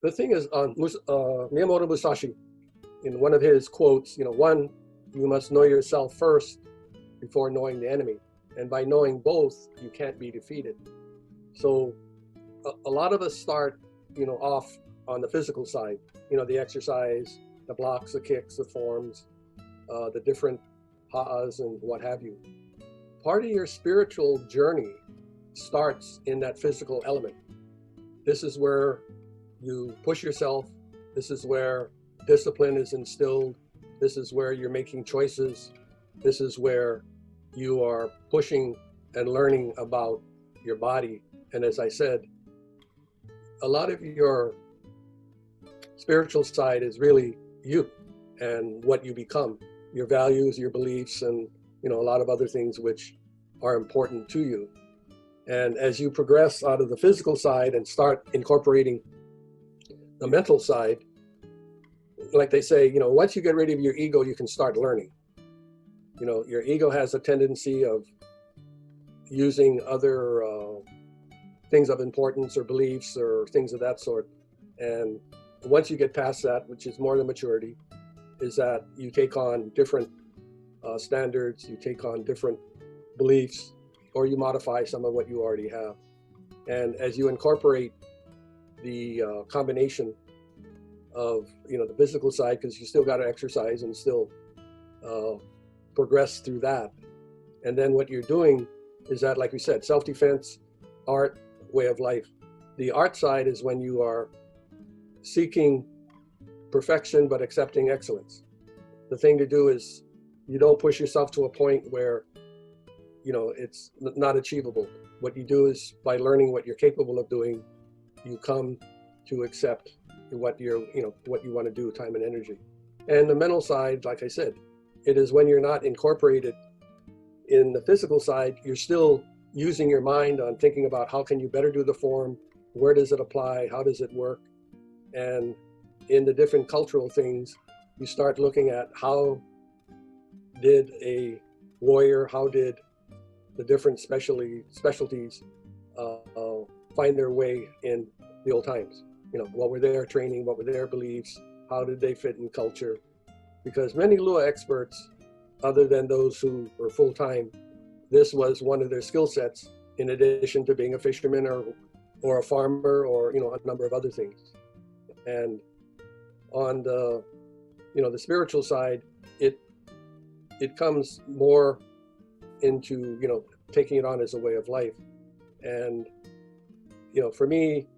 the thing is, Miyamoto Musashi, in one of his quotes, one, you must know yourself first before knowing the enemy. And by knowing both, you can't be defeated. So a lot of us start, off on the physical side, the exercise, the blocks, the kicks, the forms, the different ha'as and what have you. Part of your spiritual journey starts in that physical element. This is where you push yourself. This is where discipline is instilled. This is where you're making choices. This is where you are pushing and learning about your body. And as I said, a lot of your spiritual side is really you and what you become, your values, your beliefs, and a lot of other things which are important to you. And as you progress out of the physical side and start incorporating the mental side, like they say, once you get rid of your ego, you can start learning. Your ego has a tendency of using other things of importance or beliefs or things of that sort. And once you get past that, which is more than maturity, is that you take on different standards, you take on different beliefs, or you modify some of what you already have. And as you incorporate the combination of the physical side, because you still got to exercise and still progress through that. And then what you're doing is that, like we said, self-defense, art, way of life. The art side is when you are seeking perfection but accepting excellence. The thing to do is you don't push yourself to a point where it's not achievable. What you do is, by learning what you're capable of doing, you come to accept what what you want to do, time and energy. And the mental side, like I said, it is when you're not incorporated in the physical side, you're still using your mind on thinking about how can you better do the form, where does it apply, how does it work. And in the different cultural things, you start looking at how did a warrior, how did the different specialties find their way in the old times. What were their training, what were their beliefs, how did they fit in culture? Because many Lua experts, other than those who were full-time, this was one of their skill sets, in addition to being a fisherman or a farmer or a number of other things. And on the the spiritual side, it comes more into taking it on as a way of life. And for me,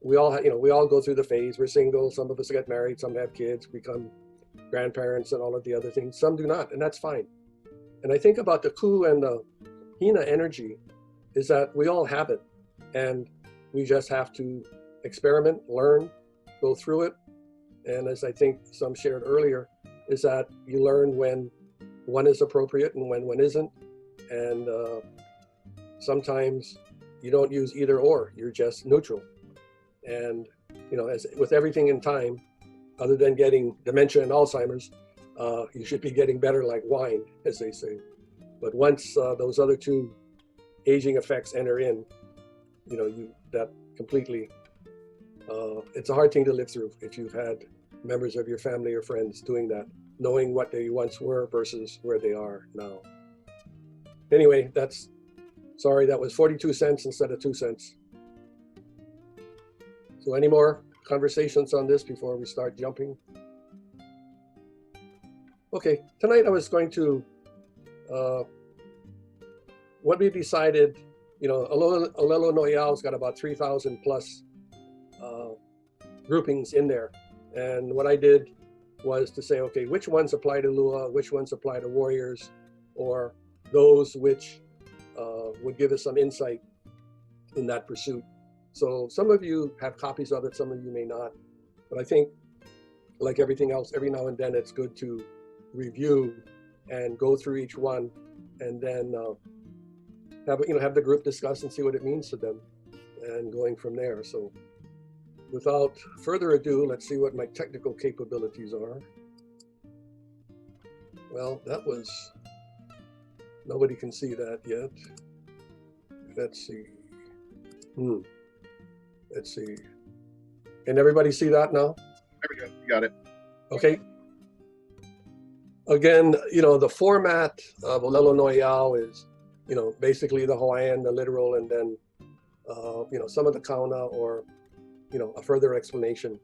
we all go through the phase. We're single, some of us get married, some have kids, become grandparents and all of the other things. Some do not, and that's fine. And I think about the Ku and the Hina energy is that we all have it, and we just have to experiment, learn, go through it. And as I think some shared earlier, is that you learn when one is appropriate and when one isn't. And sometimes you don't use either or, you're just neutral. And as with everything in time, other than getting dementia and Alzheimer's, you should be getting better like wine, as they say. But once those other two aging effects enter in, that completely, it's a hard thing to live through if you've had members of your family or friends doing that, knowing what they once were versus where they are now. Anyway, sorry, that was 42 cents instead of 2 cents. So any more conversations on this before we start jumping? Okay, tonight I was going to, what we decided, Olelo Noyao's got about 3,000 plus groupings in there. And what I did was to say, okay, which ones apply to Lua, which ones apply to warriors, or those which would give us some insight in that pursuit. So some of you have copies of it, some of you may not. But I think, like everything else, every now and then it's good to review and go through each one, and then have the group discuss and see what it means to them, and going from there. So without further ado, let's see what my technical capabilities are. Well, that was, nobody can see that yet. Let's see. Let's see. Can everybody see that now? There we go. You got it. Okay. Again, the format of Olelo Noyao is, basically the Hawaiian, the literal, and then, some of the kauna or, a further explanation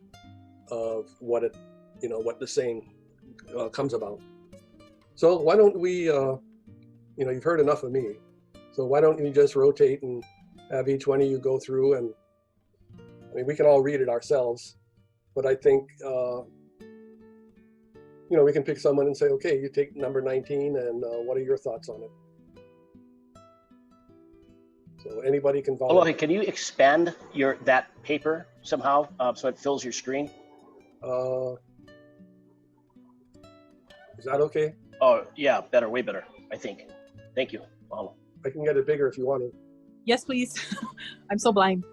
of what what the saying comes about. So why don't we, you've heard enough of me. So why don't you just rotate and have each one of you go through, and we can all read it ourselves, but I think, we can pick someone and say, okay, you take number 19, and what are your thoughts on it? So anybody can follow. Olohe, can you expand that paper somehow so it fills your screen? Is that okay? Oh, yeah, better, way better, I think. Thank you. Mahalo. I can get it bigger if you want to. Yes, please. I'm so blind.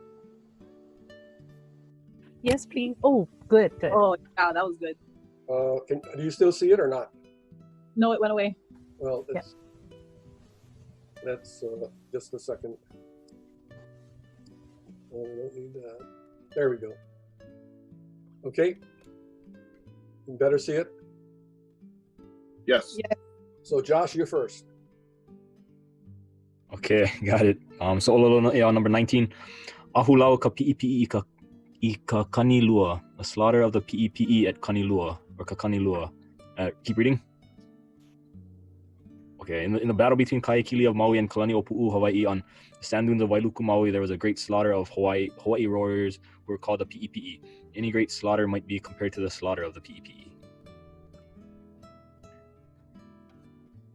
Yes, please. Oh, good. Oh, yeah, that was good. Do you still see it or not? No, it went away. Well, that's just a second. Oh, we don't need that. There we go. Okay. You better see it? Yes. Yes. So Josh, you're first. Okay, got it. So Olelo number 19. Ahulau ka pi'ipi'i I ka kanilua, a slaughter of the pi'ipi'i at Kanilua, or ka kanilua. Keep reading. Okay, in the battle between Kahekili of Maui and Kalaniʻopuʻu, Hawaii, on the sand dunes of Wailuku, Maui, there was a great slaughter of Hawaii warriors who were called the pi'ipi'i. Any great slaughter might be compared to the slaughter of the pi'ipi'i.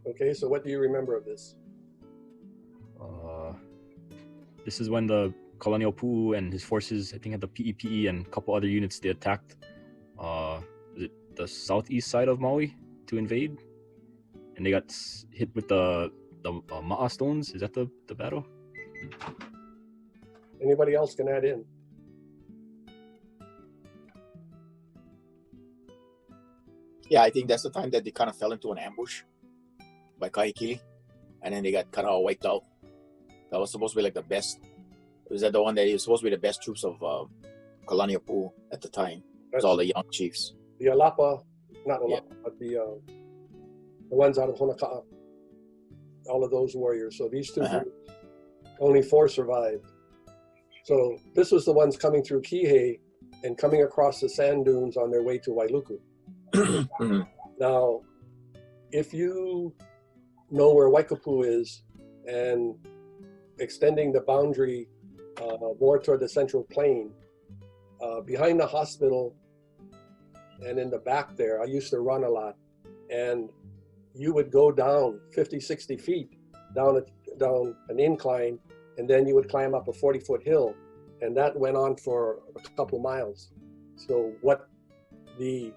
Okay, so what do you remember of this? This is when the Kalaniʻopuʻu and his forces, I think, had the pi'ipi'i and a couple other units, they attacked the southeast side of Maui to invade, and they got hit with the ma'a stones. Is that the battle? Anybody else can add in? Yeah, I think that's the time that they kind of fell into an ambush by Kahekili, and then they got kind of wiped out. That was supposed to be like the best. Was that the one that was supposed to be the best troops of Kalaniʻopuʻu at the time? It was all the young chiefs. The Alapa, not Alapa, but the ones out of Honaka'a. All of those warriors. So these two groups, only 4 survived. So this was the ones coming through Kihei and coming across the sand dunes on their way to Wailuku. Now, if you know where Waikapu is and extending the boundary more toward the central plain, behind the hospital and in the back there, I used to run a lot, and you would go down 50, 60 feet down an incline, and then you would climb up a 40-foot hill, and that went on for a couple miles. So what the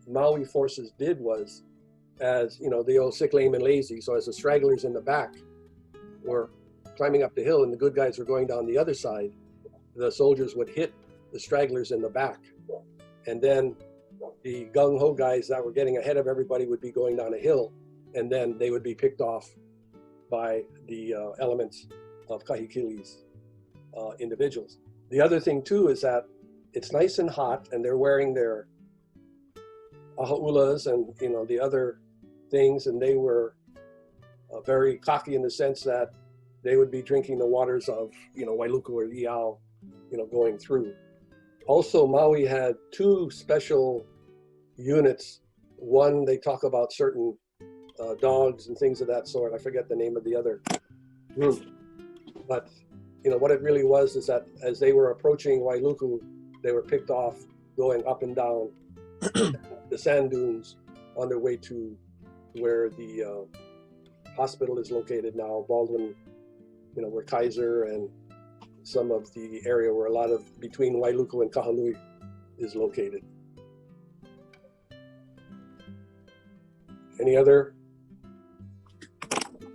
Maui forces did was, as the old sick, lame, and lazy, so as the stragglers in the back were climbing up the hill and the good guys were going down the other side, the soldiers would hit the stragglers in the back, and then the gung-ho guys that were getting ahead of everybody would be going down a hill, and then they would be picked off by the elements of Kahekili's individuals. The other thing too is that it's nice and hot, and they're wearing their ahaulas and the other things, and they were very cocky in the sense that they would be drinking the waters of Wailuku or Iao, going through. Also, Maui had 2 special units. One, they talk about certain dogs and things of that sort. I forget the name of the other group, but what it really was is that as they were approaching Wailuku, they were picked off going up and down the sand dunes on their way to where the hospital is located now, Baldwin, where Kaiser and some of the area where a lot of between Wailuku and Kahului is located. Any other?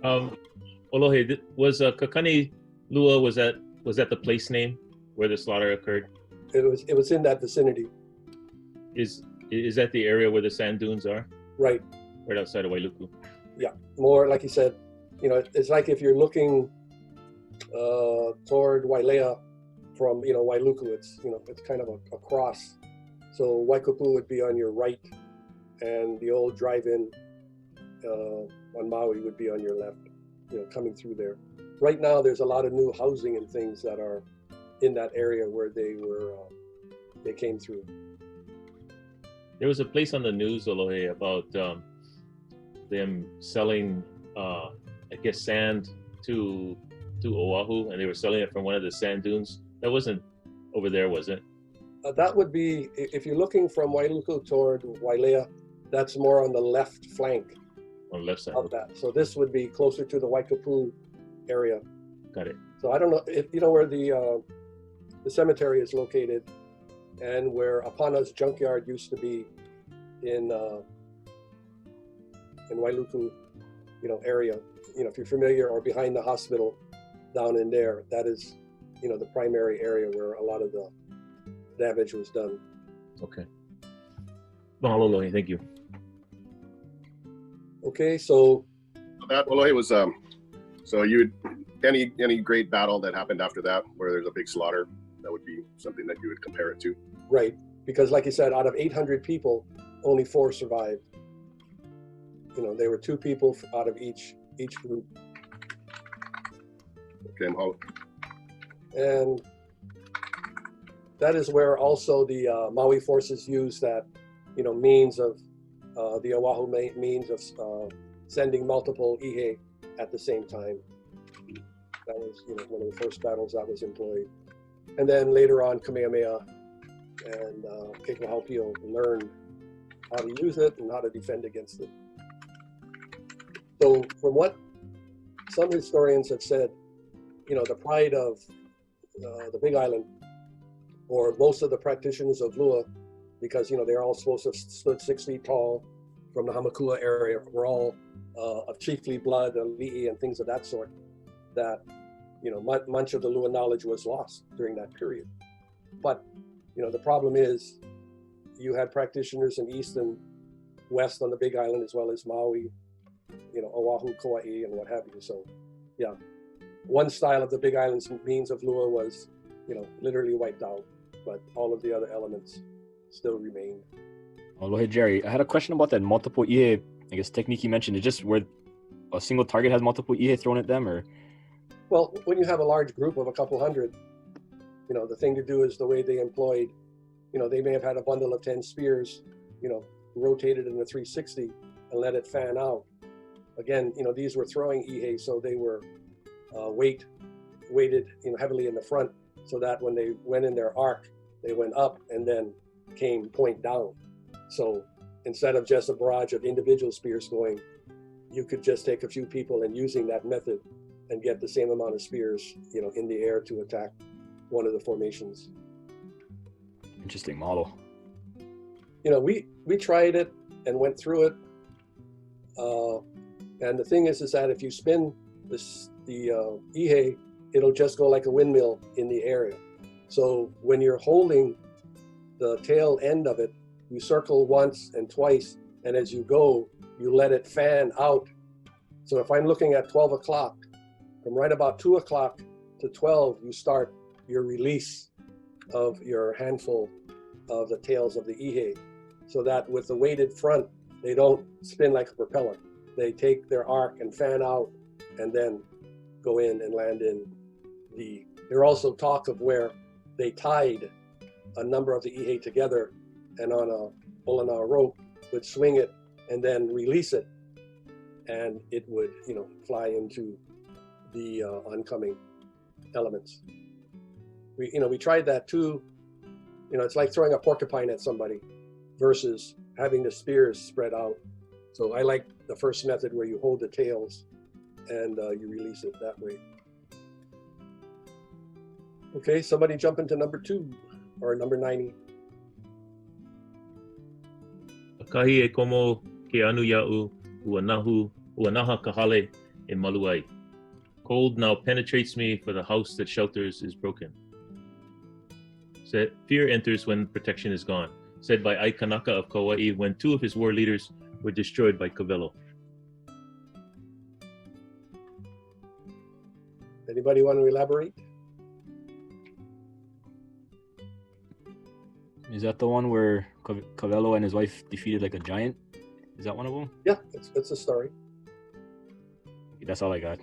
Olohe, was Kakani Lua, was that the place name where the slaughter occurred? It was in that vicinity. Is that the area where the sand dunes are? Right. Right outside of Wailuku. Yeah, more like you said, it's like if you're looking toward Wailea from Wailuku. It's it's kind of a cross. So Waikupu would be on your right, and the old drive-in on Maui would be on your left. Coming through there. Right now, there's a lot of new housing and things that are in that area where they came through. There was a place on the news, Olohe, about them selling, I guess, sand to Oahu, and they were selling it from one of the sand dunes. That wasn't over there, was it? That would be, if you're looking from Wailuku toward Wailea, that's more on the left flank On the left side. of that. So this would be closer to the Waikapu area. Got it. So I don't know if you know where the cemetery is located, and where Apana's junkyard used to be in Wailuku, area. If you're familiar, or behind the hospital down in there, that is, the primary area where a lot of the damage was done. Okay. Mahalo, Olohe. Thank you. Okay, so That Olohe was so you any great battle that happened after that where there's a big slaughter, that would be something that you would compare it to. right, because like you said, out of 800 people, only 4 survived. There were 2 people out of each group. Okay, Mahalo. And that is where also the Maui forces used that, means of the Oahu means of sending multiple ihe at the same time. That was, one of the first battles that was employed. And then later on, Kamehameha and Kekuhaupio learned how to use it and how to defend against it. So from what some historians have said, the pride of the Big Island, or most of the practitioners of Lua, because they're all supposed to have stood 6 feet tall from the Hamakua area, were all of chiefly blood, li'i, and things of that sort, that much of the Lua knowledge was lost during that period. But the problem is, you had practitioners in east and west on the Big Island, as well as Maui, Oahu, Kauai, and what have you. So yeah, one style of the Big Island's means of Lua was literally wiped out, but all of the other elements still remained. Olohe Jerry, I had a question about that multiple ihe, I guess, technique you mentioned. Is just where a single target has multiple ihe thrown at them, or? Well, when you have a large group of a couple hundred, the thing to do is the way they employed, they may have had a bundle of 10 spears, rotated in a 360 and let it fan out. Again, these were throwing ihe, so they were weighted, heavily in the front, so that when they went in their arc, they went up and then came point down. So instead of just a barrage of individual spears going, you could just take a few people and using that method and get the same amount of spears, in the air to attack one of the formations. Interesting model. We tried it and went through it. And the thing is that if you spin the ihe, it'll just go like a windmill in the area. So when you're holding the tail end of it, you circle once and twice, and as you go, you let it fan out. So if I'm looking at 12 o'clock, from right about 2 o'clock to 12, you start your release of your handful of the tails of the ihe, so that with the weighted front, they don't spin like a propeller. They take their arc and fan out and then go in and land in the... There are also talk of where they tied a number of the ihe together and on a Olana rope would swing it and then release it, and it would, fly into the oncoming elements. We tried that too. It's like throwing a porcupine at somebody versus having the spears spread out. So I like the first method where you hold the tails and you release it that way. Okay, somebody jump into number 2 or number 90. Kahi e komo ke anu ia'u ua naha kahale e maluai. Cold now penetrates me, for the house that shelters is broken. Said, fear enters when protection is gone. Said by Aikanaka of Kauai when 2 of his war leaders were destroyed by Kavelo. Anybody want to elaborate? Is that the one where Cavello and his wife defeated like a giant? Is that one of them? Yeah, it's a story. That's all I got.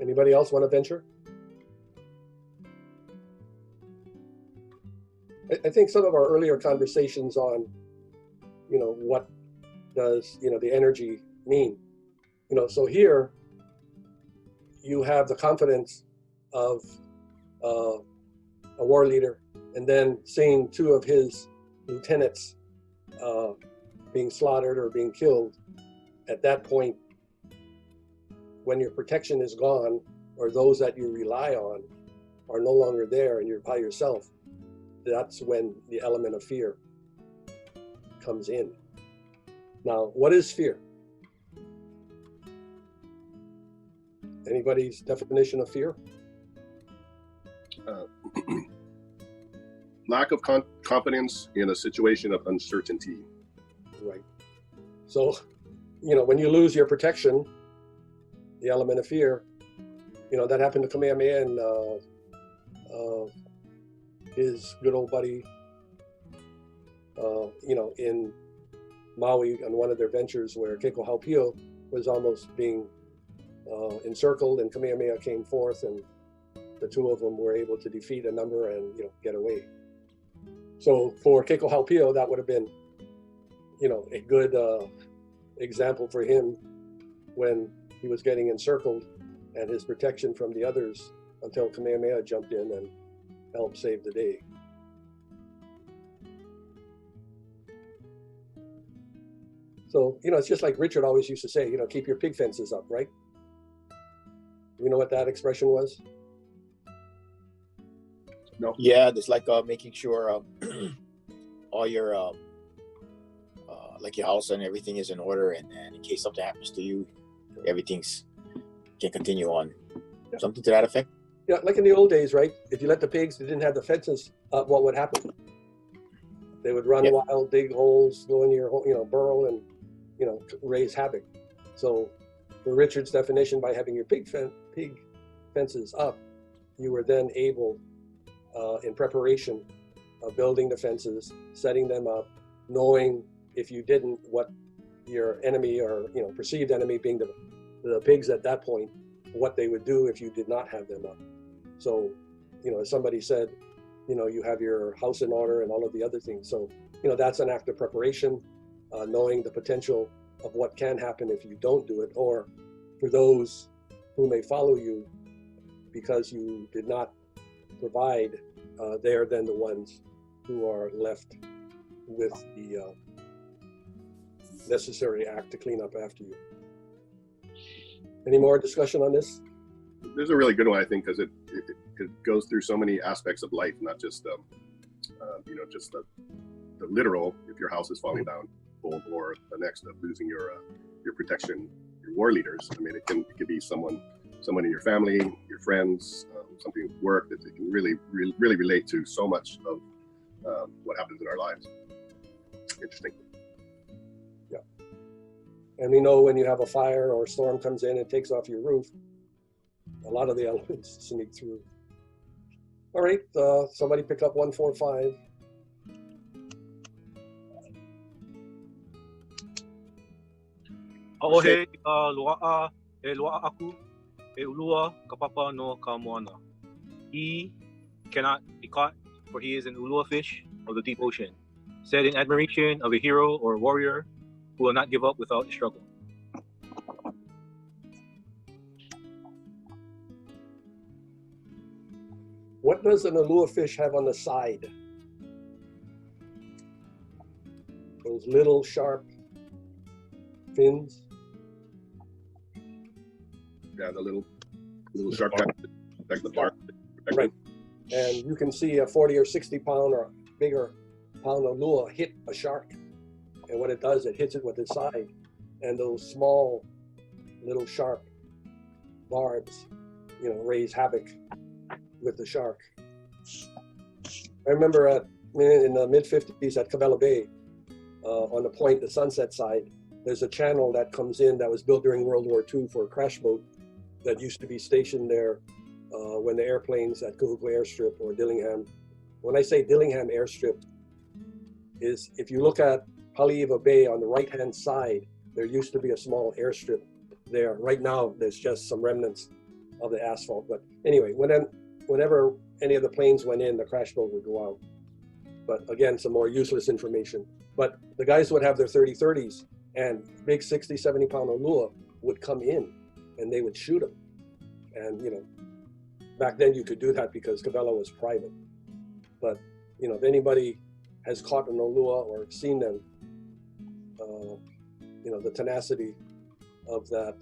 Anybody else want to venture? I think some of our earlier conversations on, what does, the energy mean? So here you have the confidence of a war leader, and then seeing two of his lieutenants being slaughtered or being killed. At that point, when your protection is gone, or those that you rely on are no longer there and you're by yourself, that's when the element of fear comes in. Now, what is fear? Anybody's definition of fear? Lack of confidence in a situation of uncertainty. Right. So, when you lose your protection, the element of fear, that happened to Kamehameha and his good old buddy, in Maui on one of their ventures where Keiko Haupio was almost being encircled, and Kamehameha came forth, and the two of them were able to defeat a number and get away. So for Keiko Haupio, that would have been a good example for him when he was getting encircled, and his protection from the others until Kamehameha jumped in and helped save the day. So, it's just like Richard always used to say, keep your pig fences up, right? You know what that expression was? No. Yeah, it's like making sure all your like your house and everything is in order, and in case something happens to you, everything's can continue on. Yeah. Something to that effect. Yeah, like in the old days, right? If you let the pigs, they didn't have the fences up, what would happen? They would run wild, dig holes, go in your burrow, and raise havoc. So, for Richard's definition, by having your pig fences up, you were then able, in preparation of building the fences, setting them up, knowing if you didn't, what your enemy or perceived enemy being the pigs at that point, what they would do if you did not have them up. So, as somebody said, you have your house in order and all of the other things. So, that's an act of preparation, knowing the potential of what can happen if you don't do it, or for those who may follow you because you did not provide, they are then the ones who are left with the necessary act to clean up after you. Any more discussion on this? There's a really good one, I think, because it goes through so many aspects of life, not just just the literal, if your house is falling down, or the next of losing your protection, your war leaders. I mean, it could be someone in your family, your friends, something at work, that it can really relate to so much of what happens in our lives. Interesting. Yeah. And we know when you have a fire or a storm comes in and takes off your roof, a lot of the elements sneak through. All right, somebody pick up 145. Ahohe loa'a e loa'a aku e ulua ka papa no ka moana. He cannot be caught, for he is an ulua fish of the deep ocean, said in admiration of a hero or warrior who will not give up without a struggle. What does an ulua fish have on the side? Those little sharp fins. Yeah, the little sharp guys protect the bark. Right. And you can see a 40 or 60 pound or bigger pound of lure hit a shark. And what it does, it hits it with its side. And those small little sharp barbs, raise havoc with the shark. I remember in the mid-50s at Cabela Bay, on the point, the Sunset side, there's a channel that comes in that was built during World War II for a crash boat that used to be stationed there when the airplanes at Kahuku Airstrip or Dillingham when I say Dillingham Airstrip, is if you look at Haleiwa Bay on the right-hand side, there used to be a small airstrip there. Right now, there's just some remnants of the asphalt. But anyway, whenever any of the planes went in, the crash boat would go out. But again, some more useless information. But the guys would have their 30-30s, and big 60, 70-pound Olohe would come in, and they would shoot them. And, you know, back then you could do that because Cabela was private. But, you know, if anybody has caught an Olohe or seen them, you know, the tenacity of that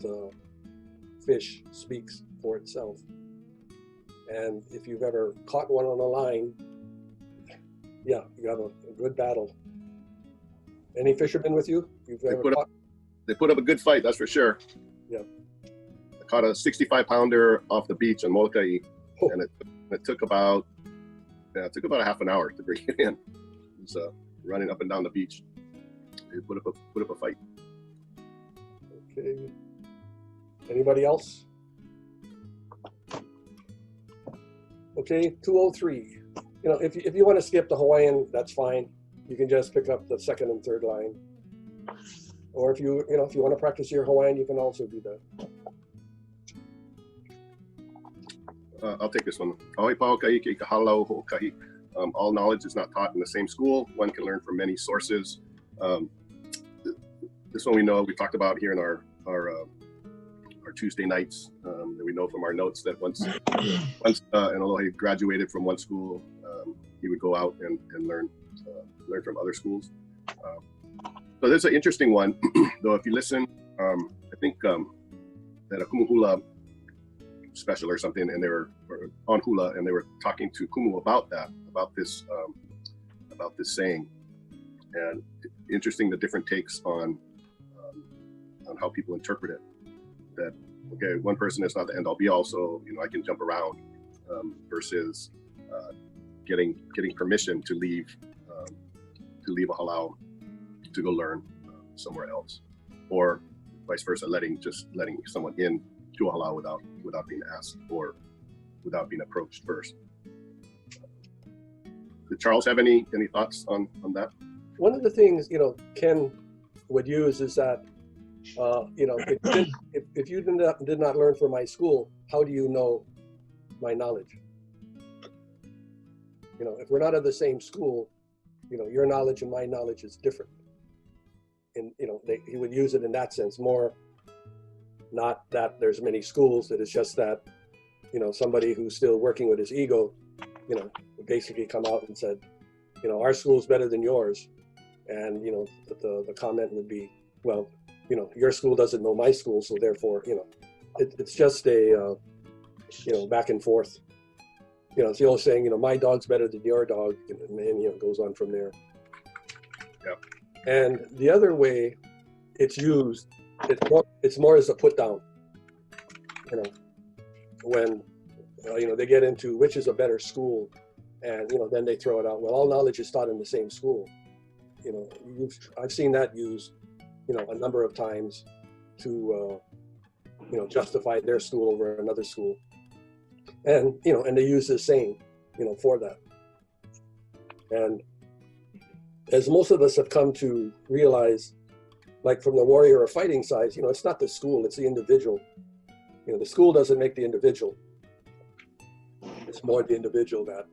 fish speaks for itself. And if you've ever caught one on a line, yeah, you have a good battle. Any fishermen with you? They put up a good fight, that's for sure. Yeah. I caught a 65-pounder off the beach in Molokai, and it took about a half an hour to bring it in. It was running up and down the beach. They put up a fight. Okay. Anybody else? Okay, 203. You know, if you want to skip the Hawaiian, that's fine. You can just pick up the second and third line. Or if you want to practice your Hawaiian, you can also do that. I'll take this one. All knowledge is not taught in the same school. One can learn from many sources. This one we know, we talked about here in our Tuesday nights, that we know from our notes that once an Olohe graduated from one school, he would go out and learn from other schools. So this is an interesting one, though. If you listen, I think that a Kumu Hula special or something, and they were on hula, and they were talking to Kumu about this saying, and interesting the different takes on how people interpret it. That okay, one person is not the end all be all, so you know I can jump around, versus getting permission to leave a halau to go learn somewhere else, or vice versa, letting someone in to a halau without being asked or without being approached first. Did Charles have any thoughts on that? One of the things, you know, Ken would use is that, you know, if you did not learn from my school, how do you know my knowledge? You know, if we're not at the same school, you know, your knowledge and my knowledge is different. And, you know, he would use it in that sense, more not that there's many schools, that it's just that, you know, somebody who's still working with his ego, you know, would basically come out and said, you know, our school's better than yours. And, you know, the comment would be, well, you know, your school doesn't know my school, so therefore, you know, it's just a, you know, back and forth. You know, it's the old saying, you know, my dog's better than your dog, and you know, it goes on from there. Yeah. And the other way it's used, it's more as a put down. You know, when you know, they get into which is a better school, and you know, then they throw it out. Well, all knowledge is taught in the same school. You know, I've seen that used, you know, a number of times to you know, justify their school over another school, and you know, and they use this saying, you know, for that. And as most of us have come to realize, like from the warrior or fighting side, you know, it's not the school, it's the individual. You know, the school doesn't make the individual. It's more the individual that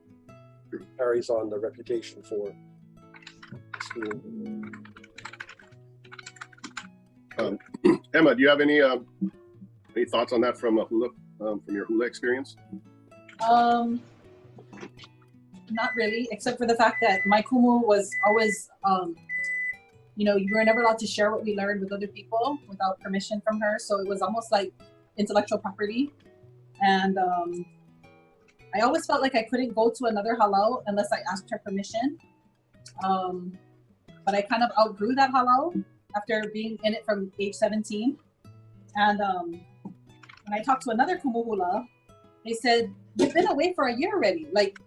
carries on the reputation for the school. Emma, do you have any thoughts on that from hula, from your hula experience? Not really, except for the fact that my kumu was always, you know, you were never allowed to share what we learned with other people without permission from her. So it was almost like intellectual property. And I always felt like I couldn't go to another halau unless I asked her permission. But I kind of outgrew that halau after being in it from age 17. And when I talked to another kumu hula, they said, you've been away for a year already. Like,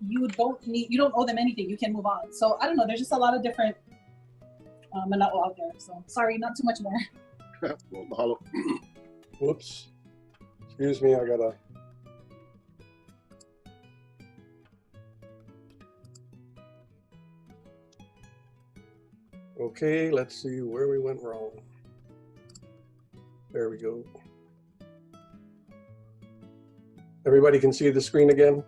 you don't owe them anything. You can move on. So I don't know. There's just a lot of different mana'o out there. So sorry, not too much more. Well, mahalo. Whoops. Excuse me, I gotta. Okay, let's see where we went wrong. There we go. Everybody can see the screen again?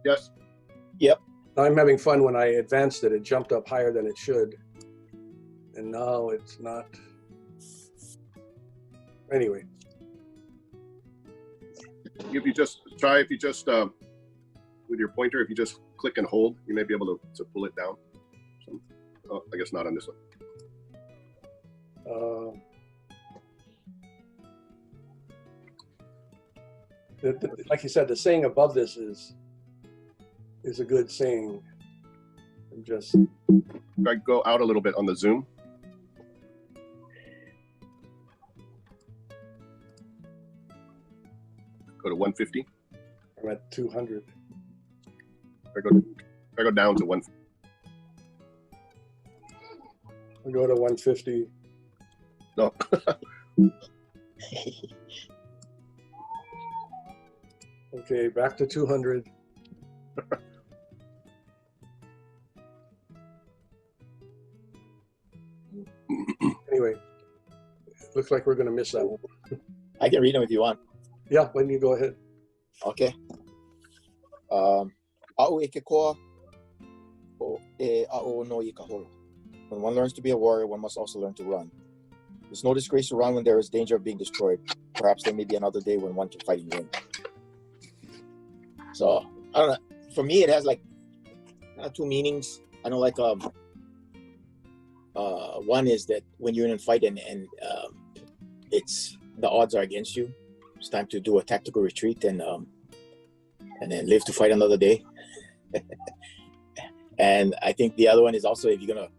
Yes. I'm having fun. When I advanced it, it jumped up higher than it should. And now it's not. Anyway. If you just with your pointer, if you just click and hold, you may be able to pull it down. So, oh, I guess not on this one. Like you said, the saying above this is a good saying. I'm just. If I go out a little bit on the zoom. Go to 150. I'm at 200. If I go down to 150. I go to 150. No. Okay, back to 200. Anyway, looks like we're going to miss that one. I can read them if you want. Yeah, when you go ahead. Okay. A'u e ke koa o e a'u no i ka holo. When one learns to be a warrior, one must also learn to run. It's no disgrace to run when there is danger of being destroyed. Perhaps there may be another day when one can fight and win. So, I don't know. For me, it has like two meanings. I know, like, one is that when you're in a fight and it's the odds are against you, it's time to do a tactical retreat and then live to fight another day. And I think the other one is also if you want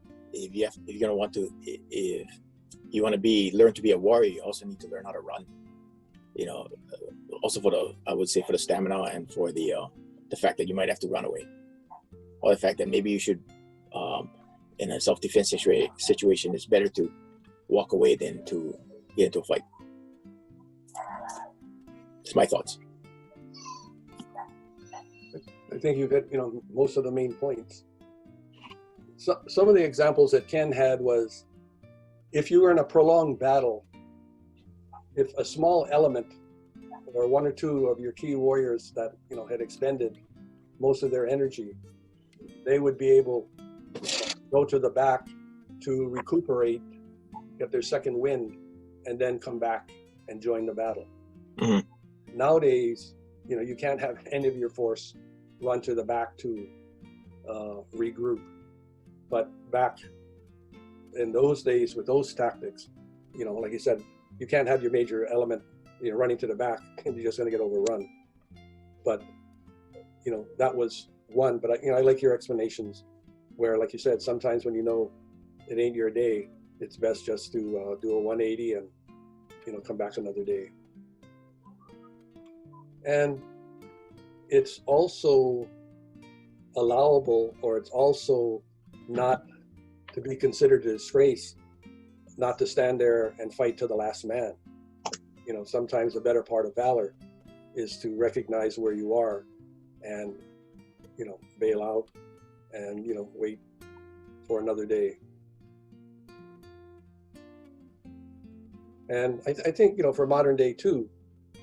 to learn to be a warrior, you also need to learn how to run. You know, also for the stamina and for the fact that you might have to run away, or the fact that maybe you should, in a self-defense situation, it's better to walk away than to get into a fight. It's my thoughts. I think you hit, most of the main points. So, some of the examples that Ken had was, if you were in a prolonged battle, if a small element or one or two of your key warriors that had expended most of their energy, they would be able to go to the back to recuperate, get their second wind, and then come back and join the battle. Mm-hmm. Nowadays, you can't have any of your force run to the back to regroup. But back in those days with those tactics, like you said, you can't have your major element running to the back and you're just going to get overrun. But that was one. But I like your explanations where, like you said, sometimes when it ain't your day, it's best just to do a 180 and come back another day. And it's also allowable, or it's also not to be considered a disgrace not to stand there and fight to the last man. Sometimes the better part of valor is to recognize where you are and bail out and wait for another day. And I think for modern day too,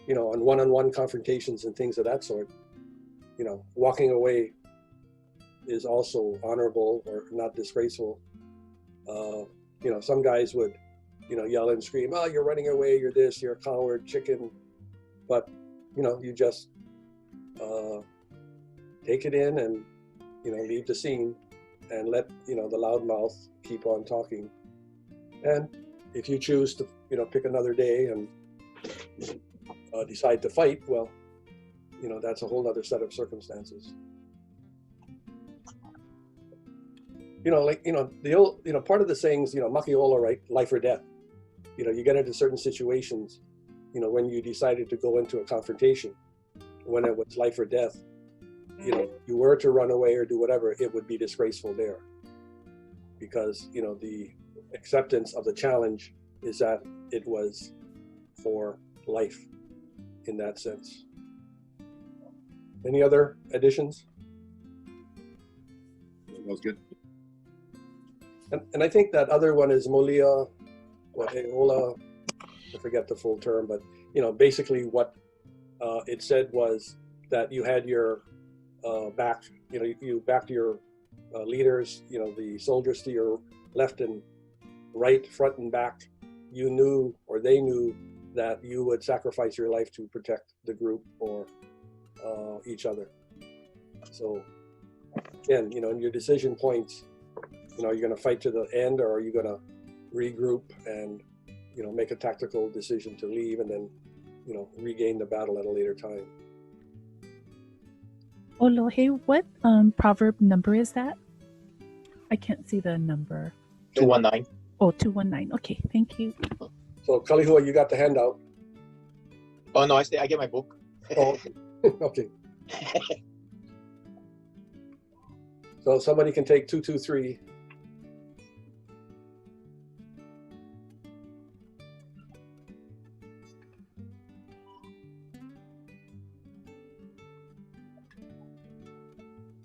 on one-on-one confrontations and things of that sort, walking away is also honorable or not disgraceful. Some guys would yell and scream, "Oh, you're running away, you're this, you're a coward, chicken." But you just take it in and leave the scene and let the loudmouth keep on talking. And if you choose to pick another day and decide to fight, well, that's a whole other set of circumstances. The old, part of the sayings, Makiola, right? Life or death. You get into certain situations, when you decided to go into a confrontation, when it was life or death, you were to run away or do whatever, it would be disgraceful there. Because, the acceptance of the challenge is that it was for life in that sense. Any other additions? That was good. And I think that other one is Molia, or Eola, I forget the full term, but basically what it said was that you had your back, you backed your leaders, the soldiers to your left and right, front and back. You knew, or they knew, that you would sacrifice your life to protect the group or each other. So again, in your decision points, you're going to fight to the end, or are you going to regroup and make a tactical decision to leave and then regain the battle at a later time. Olohe, what proverb number is that? I can't see the number. 219. Oh, 219. Okay, thank you. So Kalihua, you got the handout. Oh no, I get my book. Oh, okay. So somebody can take 223.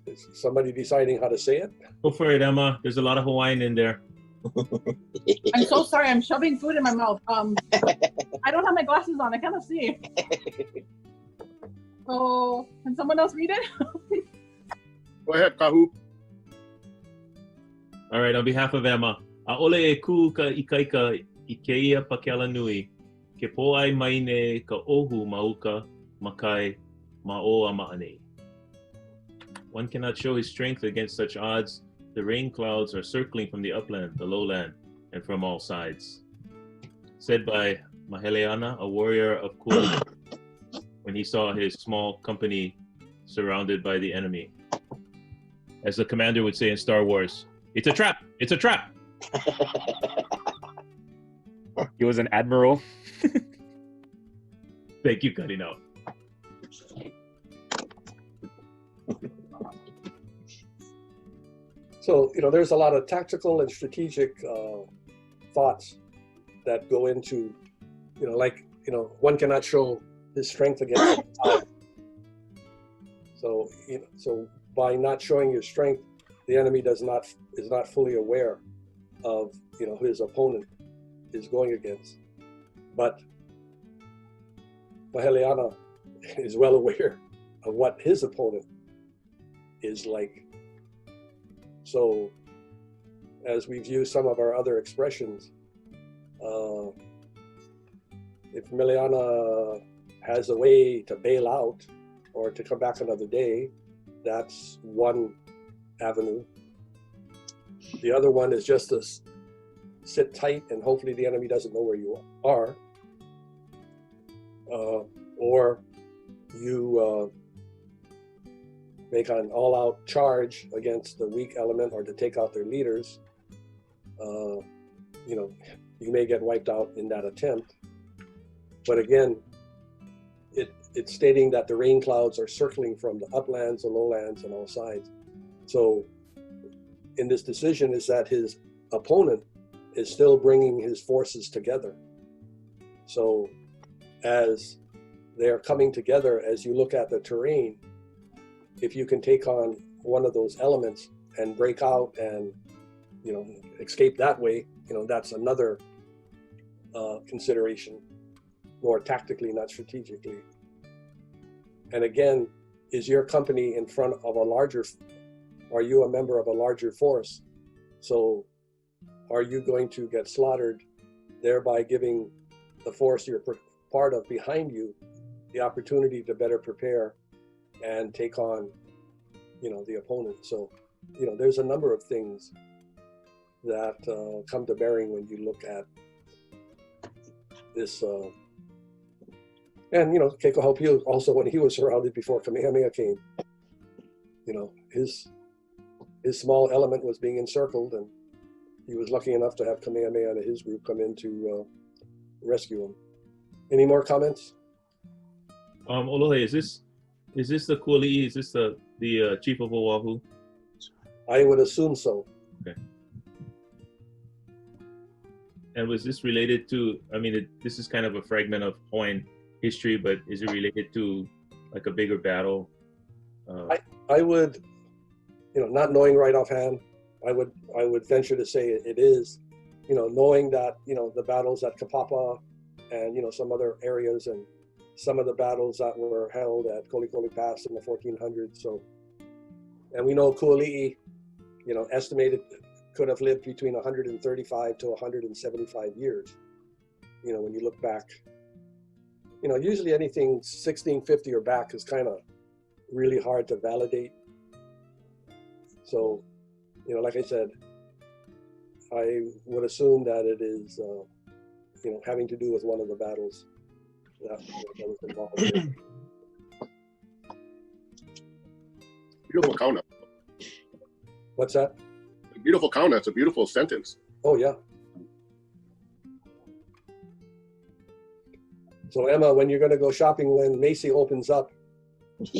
Is somebody deciding how to say it? Go for it, Emma. There's a lot of Hawaiian in there. I'm so sorry. I'm shoving food in my mouth. I don't have my glasses on. I cannot see. So, can someone else read it? Go ahead, Kahu. All right, on behalf of Emma. A'ole e ku ka ikaika I keia pakela nui. Ke po'ai maine ka ohu mauka makai ma'o ama'ane. One cannot show his strength against such odds. The rain clouds are circling from the upland, the lowland, and from all sides. Said by Maheleana, a warrior of Kua, when he saw his small company surrounded by the enemy. As the commander would say in Star Wars, "It's a trap! It's a trap!" He was an admiral. Thank you, Karino. So, there's a lot of tactical and strategic thoughts that go into, one cannot show his strength against the tide. So, so by not showing your strength, the enemy is not fully aware of, who his opponent is going against. But Maheleana is well aware of what his opponent is like. So, as we've used some of our other expressions, if Maheleana has a way to bail out or to come back another day, that's one avenue. The other one is just to sit tight and hopefully the enemy doesn't know where you are. Or you make an all-out charge against the weak element or to take out their leaders. You may get wiped out in that attempt. But again, it's stating that the rain clouds are circling from the uplands, the lowlands, and all sides. So in this decision is that his opponent is still bringing his forces together. So as they're coming together, as you look at the terrain, if you can take on one of those elements and break out and, escape that way, that's another consideration, more tactically, not strategically. And again, is your company in front of are you a member of a larger force? So are you going to get slaughtered, thereby giving the force you're part of behind you the opportunity to better prepare and take on, the opponent? So, there's a number of things that come to bearing when you look at this. And, Keiko Haupiu also, when he was surrounded before Kamehameha came, his small element was being encircled, and he was lucky enough to have Kamehameha and his group come in to rescue him. Any more comments? Olohe, is this the Kuali'i? Is this the chief of Oahu? I would assume so. Okay. And was this related to? This is kind of a fragment of Hawaiian history, but is it related to like a bigger battle? I would, not knowing right offhand, I would venture to say it is, knowing that, the battles at Kapapa and, some other areas and some of the battles that were held at Kolikoli Pass in the 1400s. So, and we know Kuali'i, estimated could have lived between 135 to 175 years. When you look back, usually anything 1650 or back is kind of really hard to validate. So, like I said, I would assume that it is, having to do with one of the battles that was involved. Beautiful counter. What's that? A beautiful counter. It's a beautiful sentence. Oh, yeah. So, Emma, when you're going to go shopping, when Macy opens up,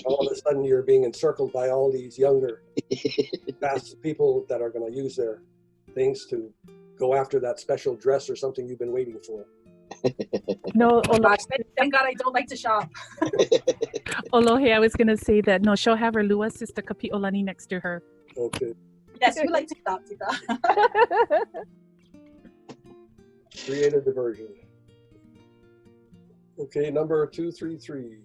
all of a sudden you're being encircled by all these younger fast people that are going to use their things to go after that special dress or something you've been waiting for. No, Olohe, Thank God I don't like to shop. Olohe, I was going to say that, no, she'll have her Lua sister Kapi Olani next to her. Okay. Yes, you like to shop, Tita. Create a diversion. Okay, number 233.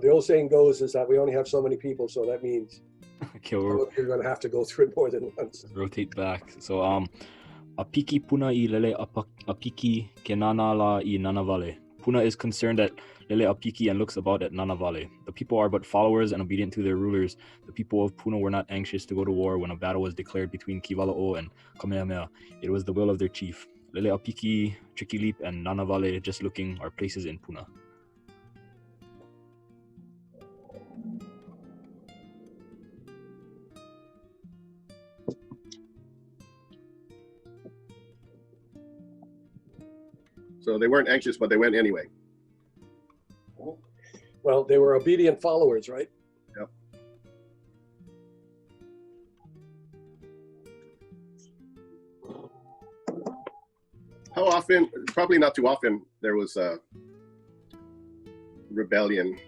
The old saying goes is that we only have so many people, so that means Okay, you're going to have to go through it more than once. rotate back. So apiki puna I lele apiki ke nana la I nanavale. Puna is concerned at lele apiki and looks about at nanavale. The people are but followers and obedient to their rulers. The people of Puna were not anxious to go to war when a battle was declared between Kivala'o and Kamehameha. It was the will of their chief. Lele apiki, Trikilip, and nanavale, just looking, are places in Puna. So they weren't anxious, but they went anyway. Well, they were obedient followers, right? Yep. How often? Probably not too often. There was a rebellion,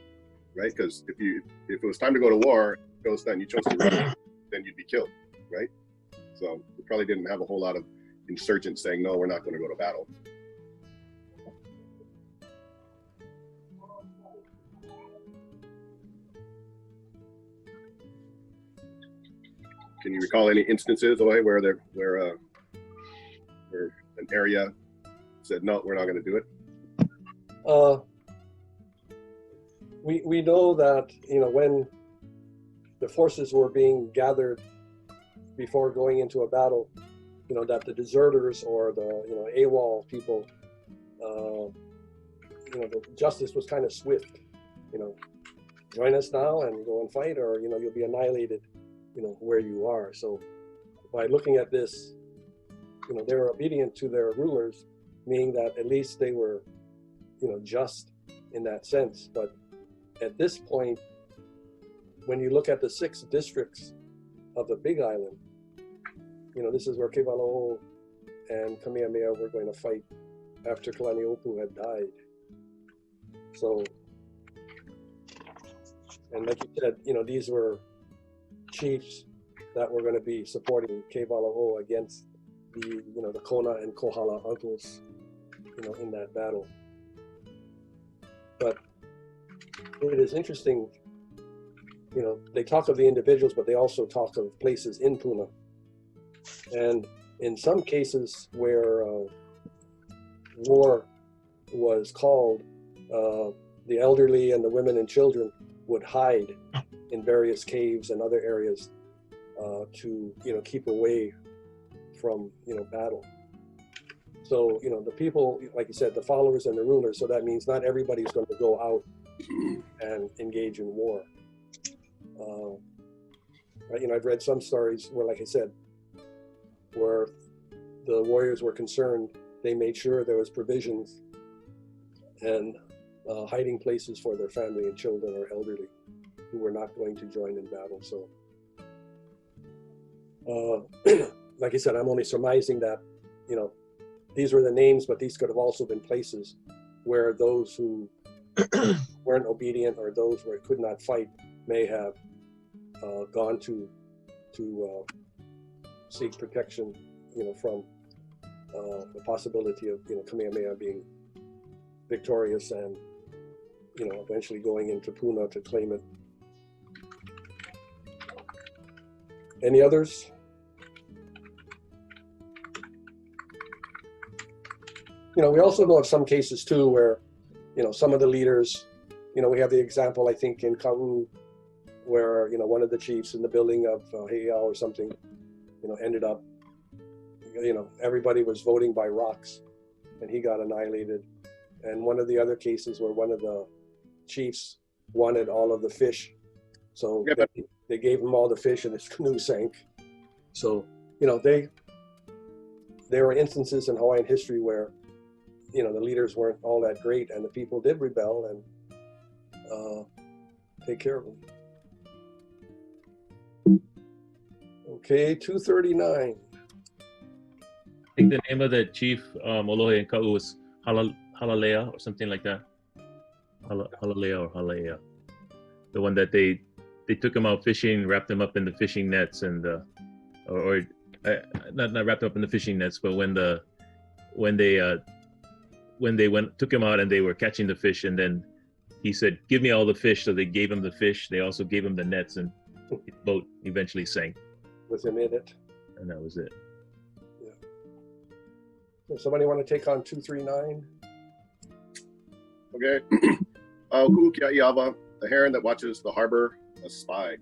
right? Because if it was time to go to war, and you chose to run, then you'd be killed, right? So we probably didn't have a whole lot of insurgents saying, no, we're not going to go to battle. Can you recall any instances, Olohe, where an area said, no, we're not going to do it? We know that, when the forces were being gathered before going into a battle, that the deserters or the AWOL people, the justice was kind of swift. Join us now and go and fight, or you'll be annihilated, where you are. So by looking at this, they were obedient to their rulers, meaning that at least they were, just in that sense. But at this point, when you look at the 6 districts of the Big Island, this is where Kivala'o and Kamehameha were going to fight after Kalani'opu had died. So, and like you said, these were chiefs that were going to be supporting Kivala'o against the Kona and Kohala uncles, in that battle. But it is interesting, they talk of the individuals, but they also talk of places in Puna. And in some cases where war was called, the elderly and the women and children would hide in various caves and other areas to keep away from battle. So the people, like you said, the followers and the rulers. So that means not everybody's going to go out and engage in war. I've read some stories where, like I said, where the warriors were concerned, they made sure there was provisions and hiding places for their family and children or elderly who were not going to join in battle. So, like I said, I'm only surmising that, these were the names, but these could have also been places where those who weren't obedient or those who could not fight may have gone to seek protection, from the possibility of, Kamehameha being victorious and, eventually going into Puna to claim it. Any others? We also know of some cases too where, some of the leaders, we have the example, I think, in Kau, where, one of the chiefs in the building of Heiau or something, ended up, everybody was voting by rocks and he got annihilated. And one of the other cases where one of the chiefs wanted all of the fish. So they gave him all the fish and his canoe sank. So, there were instances in Hawaiian history where, the leaders weren't all that great and the people did rebel and take care of them. Okay, 239. I think the name of the chief, Olohe in Kau, was Halalea or something like that. Halalea or Halea. The one that they took him out fishing, wrapped him up in the fishing nets, and not wrapped up in the fishing nets, but when they took him out and they were catching the fish, and then he said, "Give me all the fish." So they gave him the fish. They also gave him the nets, and his boat eventually sank. With him in it. And that was it. Yeah. So somebody want to take on 239? Okay. Ku'ukia'iawa, the heron that watches the harbor, a spy.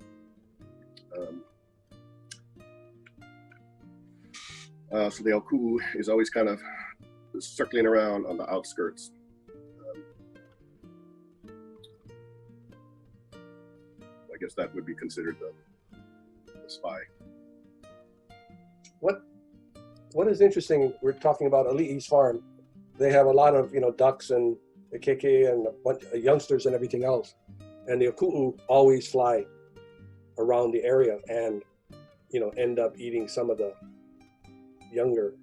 So the Auku'u is always kind of circling around on the outskirts. I guess that would be considered the spy. What is interesting, we're talking about Ali'i's farm. They have a lot of, ducks and the keke and a bunch of youngsters and everything else. And the Auku'u always fly around the area and, end up eating some of the younger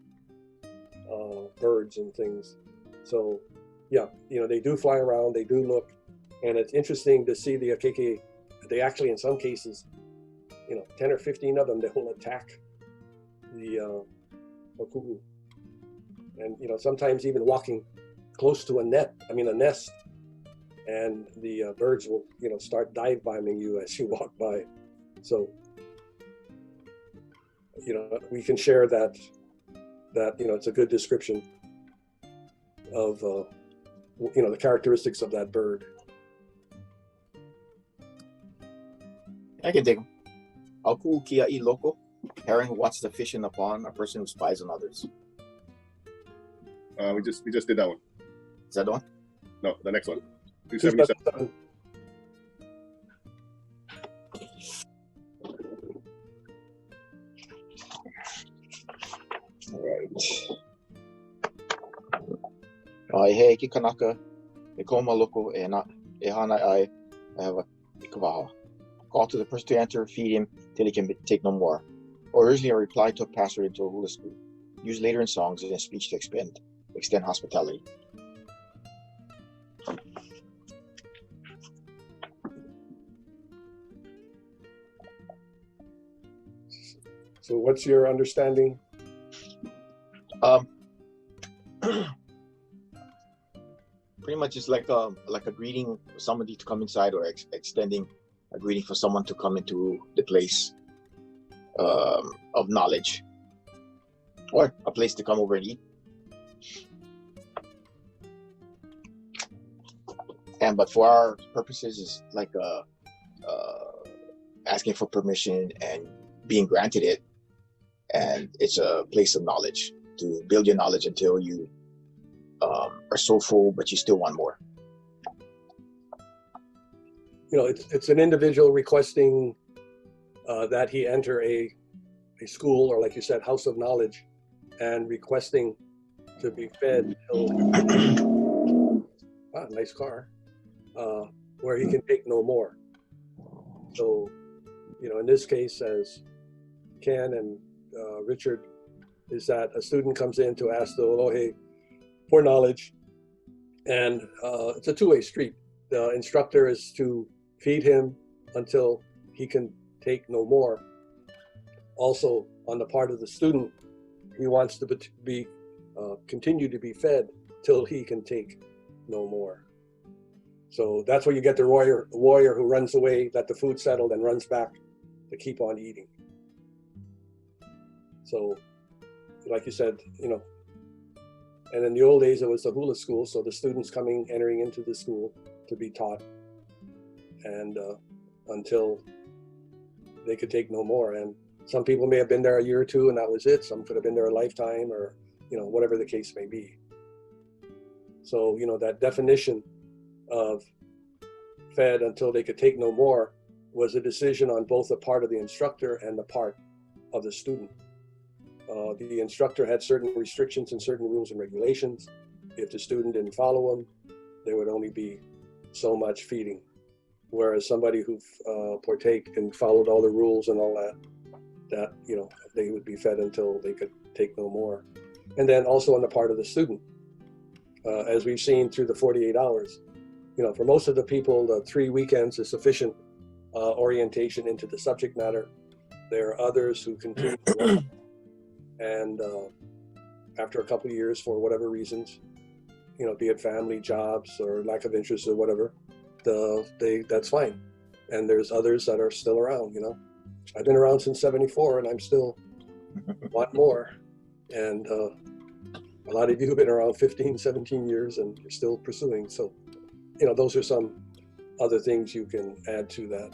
birds and things. So, yeah, they do fly around, they do look. And it's interesting to see the akeke. They actually, in some cases, 10 or 15 of them, they will attack the Auku'u. And, sometimes even walking close to a nest, and the birds will, start dive bombing you as you walk by. So, we can share that, it's a good description of, the characteristics of that bird. I can take them. Auku'u kia'i loko, heron who watches the fish in the pond, a person who spies on others. We just did that one. Is that the one? No, the next one. 277. All right. Hey, ki kanaka, e koma loko, e hana ai, I have a ikawaha. Call to the person to enter, feed him till he can take no more. Or originally a reply to a pastor into a hula school. Used later in songs and in speech to extend hospitality. So what's your understanding? Pretty much it's like a greeting for somebody to come inside, or extending a greeting for someone to come into the place of knowledge, or a place to come over and eat. But for our purposes, it's like asking for permission and being granted it, and it's a place of knowledge to build your knowledge until you are so full, but you still want more. It's an individual requesting that he enter a school, or like you said, house of knowledge, and requesting to be fed till nice car, where he can take no more. So, in this case, as Ken and Richard, is that a student comes in to ask the Olohe for knowledge, And it's a two-way street. The instructor is to feed him until he can take no more. Also, on the part of the student, he wants to be continue to be fed till he can take no more. So that's where you get the warrior who runs away, let the food settle, and runs back to keep on eating. So, like you said, you know, and in the old days it was the hula school, so the students entering into the school to be taught, and until they could take no more. And some people may have been there a year or two, and that was it. Some could have been there a lifetime, or you know, whatever the case may be. So, you know, that definition of fed until they could take no more was a decision on both the part of the instructor and the part of the student. The instructor had certain restrictions and certain rules and regulations. If the student didn't follow them, there would only be so much feeding. Whereas somebody who partake and followed all the rules and all that, you know, they would be fed until they could take no more. And then also on the part of the student, as we've seen through the 48 hours, you know, for most of the people, the 3 weekends is sufficient orientation into the subject matter. There are others who continue to learn, and after a couple of years, for whatever reasons, you know, be it family, jobs, or lack of interest or whatever, that's fine. And there's others that are still around, you know. I've been around since '74 and I'm still want more. And a lot of you have been around 15, 17 years and you're still pursuing. So, you know, those are some other things you can add to that.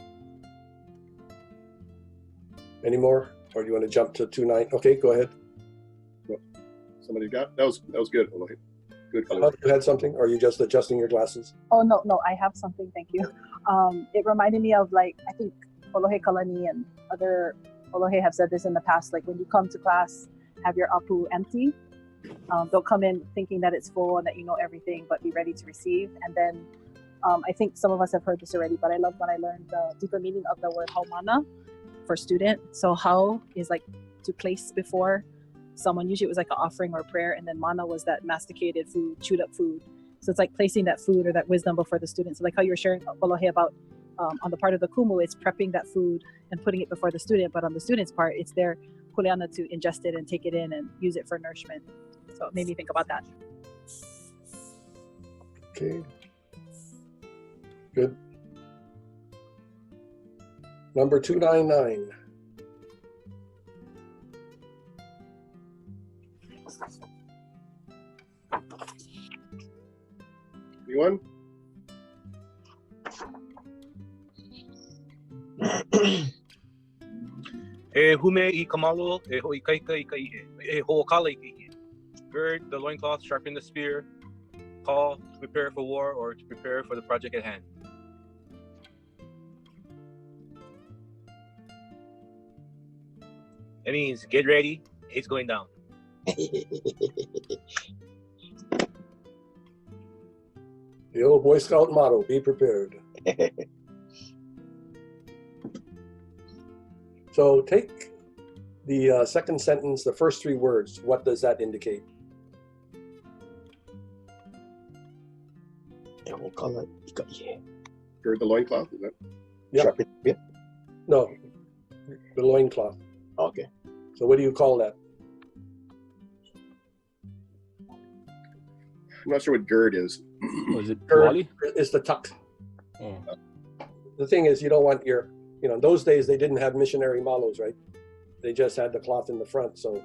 Any more? Or do you want to jump to 2.9? Okay, go ahead. Somebody got that was good. Good. You had something, or are you just adjusting your glasses? Oh no, I have something. Thank you. It reminded me of, like, I think Olohe Kalani and other Olohe have said this in the past. Like, when you come to class, have your apu empty. Don't come in thinking that it's full and that you know everything, but be ready to receive. And then I think some of us have heard this already, but I love when I learned the deeper meaning of the word haumana for student. So hau is like to place before someone. Usually it was like an offering or a prayer, and then mana was that masticated food, chewed up food. So it's like placing that food or that wisdom before the students. So like how you were sharing, Olohe, about on the part of the kumu, it's prepping that food and putting it before the student, but on the student's part, it's their kuleana to ingest it and take it in and use it for nourishment. So it made me think about that. Okay. Good. Number 299. Anyone? E hume I kamalo, e ho ikaika ikaihe, e ho'okala ikaihe. Gird the loincloth, sharpen the spear, call to prepare for war or to prepare for the project at hand. That means get ready, it's going down. The old Boy Scout motto, be prepared. So take the second sentence, the first 3 words. What does that indicate? Gird the loincloth, is that? Yeah. No, the loincloth. Okay. So what do you call that? I'm not sure what gird is. Was it Gird Wally? is the tuck. Oh. The thing is, you don't want your, you know, in those days they didn't have missionary malos, right? They just had the cloth in the front. So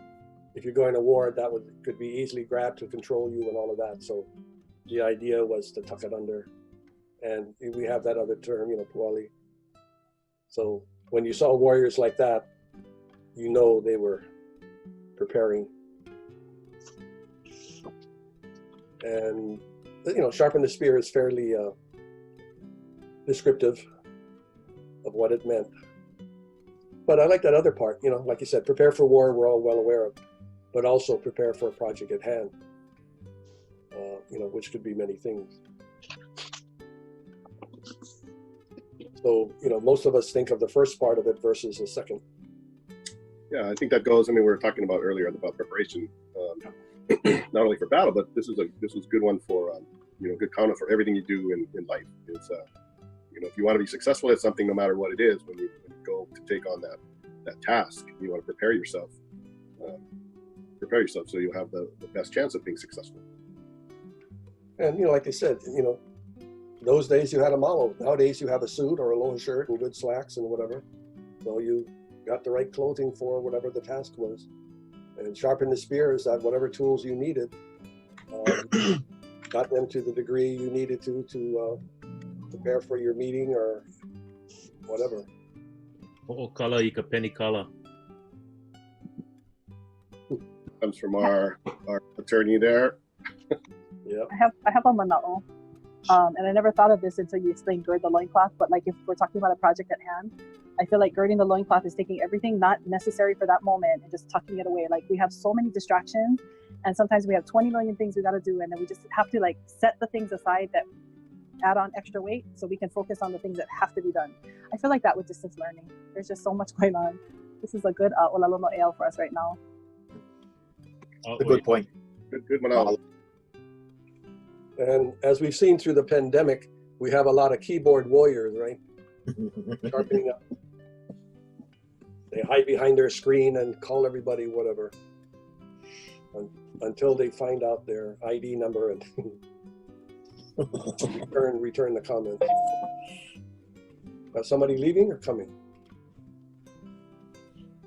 if you're going to war, that could be easily grabbed to control you and all of that. So the idea was to tuck it under. And we have that other term, you know, puali. So when you saw warriors like that, you know they were preparing. And, you know, sharpen the spear is fairly descriptive of what it meant. But I like that other part, you know, like you said, prepare for war, we're all well aware of, but also prepare for a project at hand, you know, which could be many things. So, you know, most of us think of the first part of it versus the second. Yeah, I think that goes. I mean, we were talking about earlier about preparation, not only for battle, but this was a good one for good counter for everything you do in life. It's if you want to be successful at something, no matter what it is, when you go to take on that task, you want to prepare yourself so you'll have the best chance of being successful. And like they said, those days you had a malo. Nowadays you have a suit or a Olohe shirt and good slacks and whatever. So you got the right clothing for whatever the task was. And sharpen the spear is that whatever tools you needed, got them to the degree you needed to prepare for your meeting or whatever. Kala ika penny kala. Comes from our attorney there. Yeah. I have a manao. And I never thought of this until you explained gird the loincloth, but like if we're talking about a project at hand, I feel like girding the loincloth is taking everything not necessary for that moment and just tucking it away. Like we have so many distractions and sometimes we have 20 million things we got to do, and then we just have to like set the things aside that add on extra weight so we can focus on the things that have to be done. I feel like that with distance learning. There's just so much going on. This is a good Olalo no Ale for us right now. A good point. Good one. And as we've seen through the pandemic, we have a lot of keyboard warriors, right? Sharpening up. They hide behind their screen and call everybody whatever until they find out their ID number and return the comment. Somebody leaving or coming?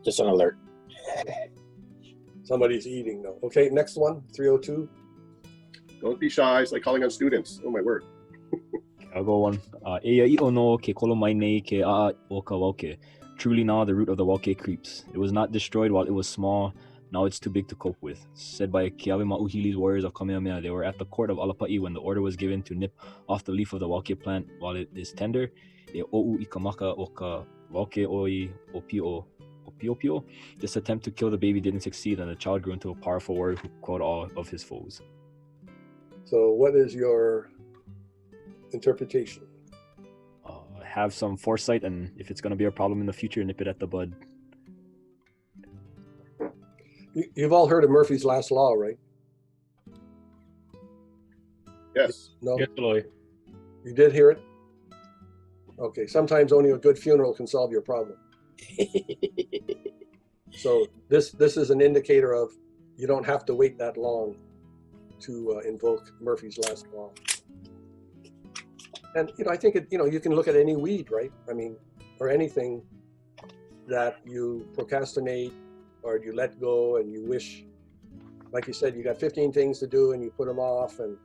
Just an alert. Somebody's eating though. Okay, next one, 302. Don't be shy. It's like calling on students. Oh my word. I'll go one. Eia i'o no ke kolo mai nei ke a'a o ka wauke. Truly now the root of the wauke creeps. It was not destroyed while it was small. Now it's too big to cope with. Said by Keawe Ma'uhili's warriors of Kamehameha, they were at the court of Alapa'i when the order was given to nip off the leaf of the wauke plant while it is tender. E o'u I ka maka o ka wauke oi opio. This attempt to kill the baby didn't succeed, and the child grew into a powerful warrior who quelled all of his foes. So what is your interpretation? Have some foresight, and if it's going to be a problem in the future, nip it at the bud. You've all heard of Murphy's Last Law, right? Yes. No? Yes, Olohe. You did hear it? Okay, sometimes only a good funeral can solve your problem. So this is an indicator of you don't have to wait that long to invoke Murphy's Last Law. And I think you can look at any weed, right? I mean, or anything that you procrastinate or you let go and you wish, like you said, you got 15 things to do and you put them off, and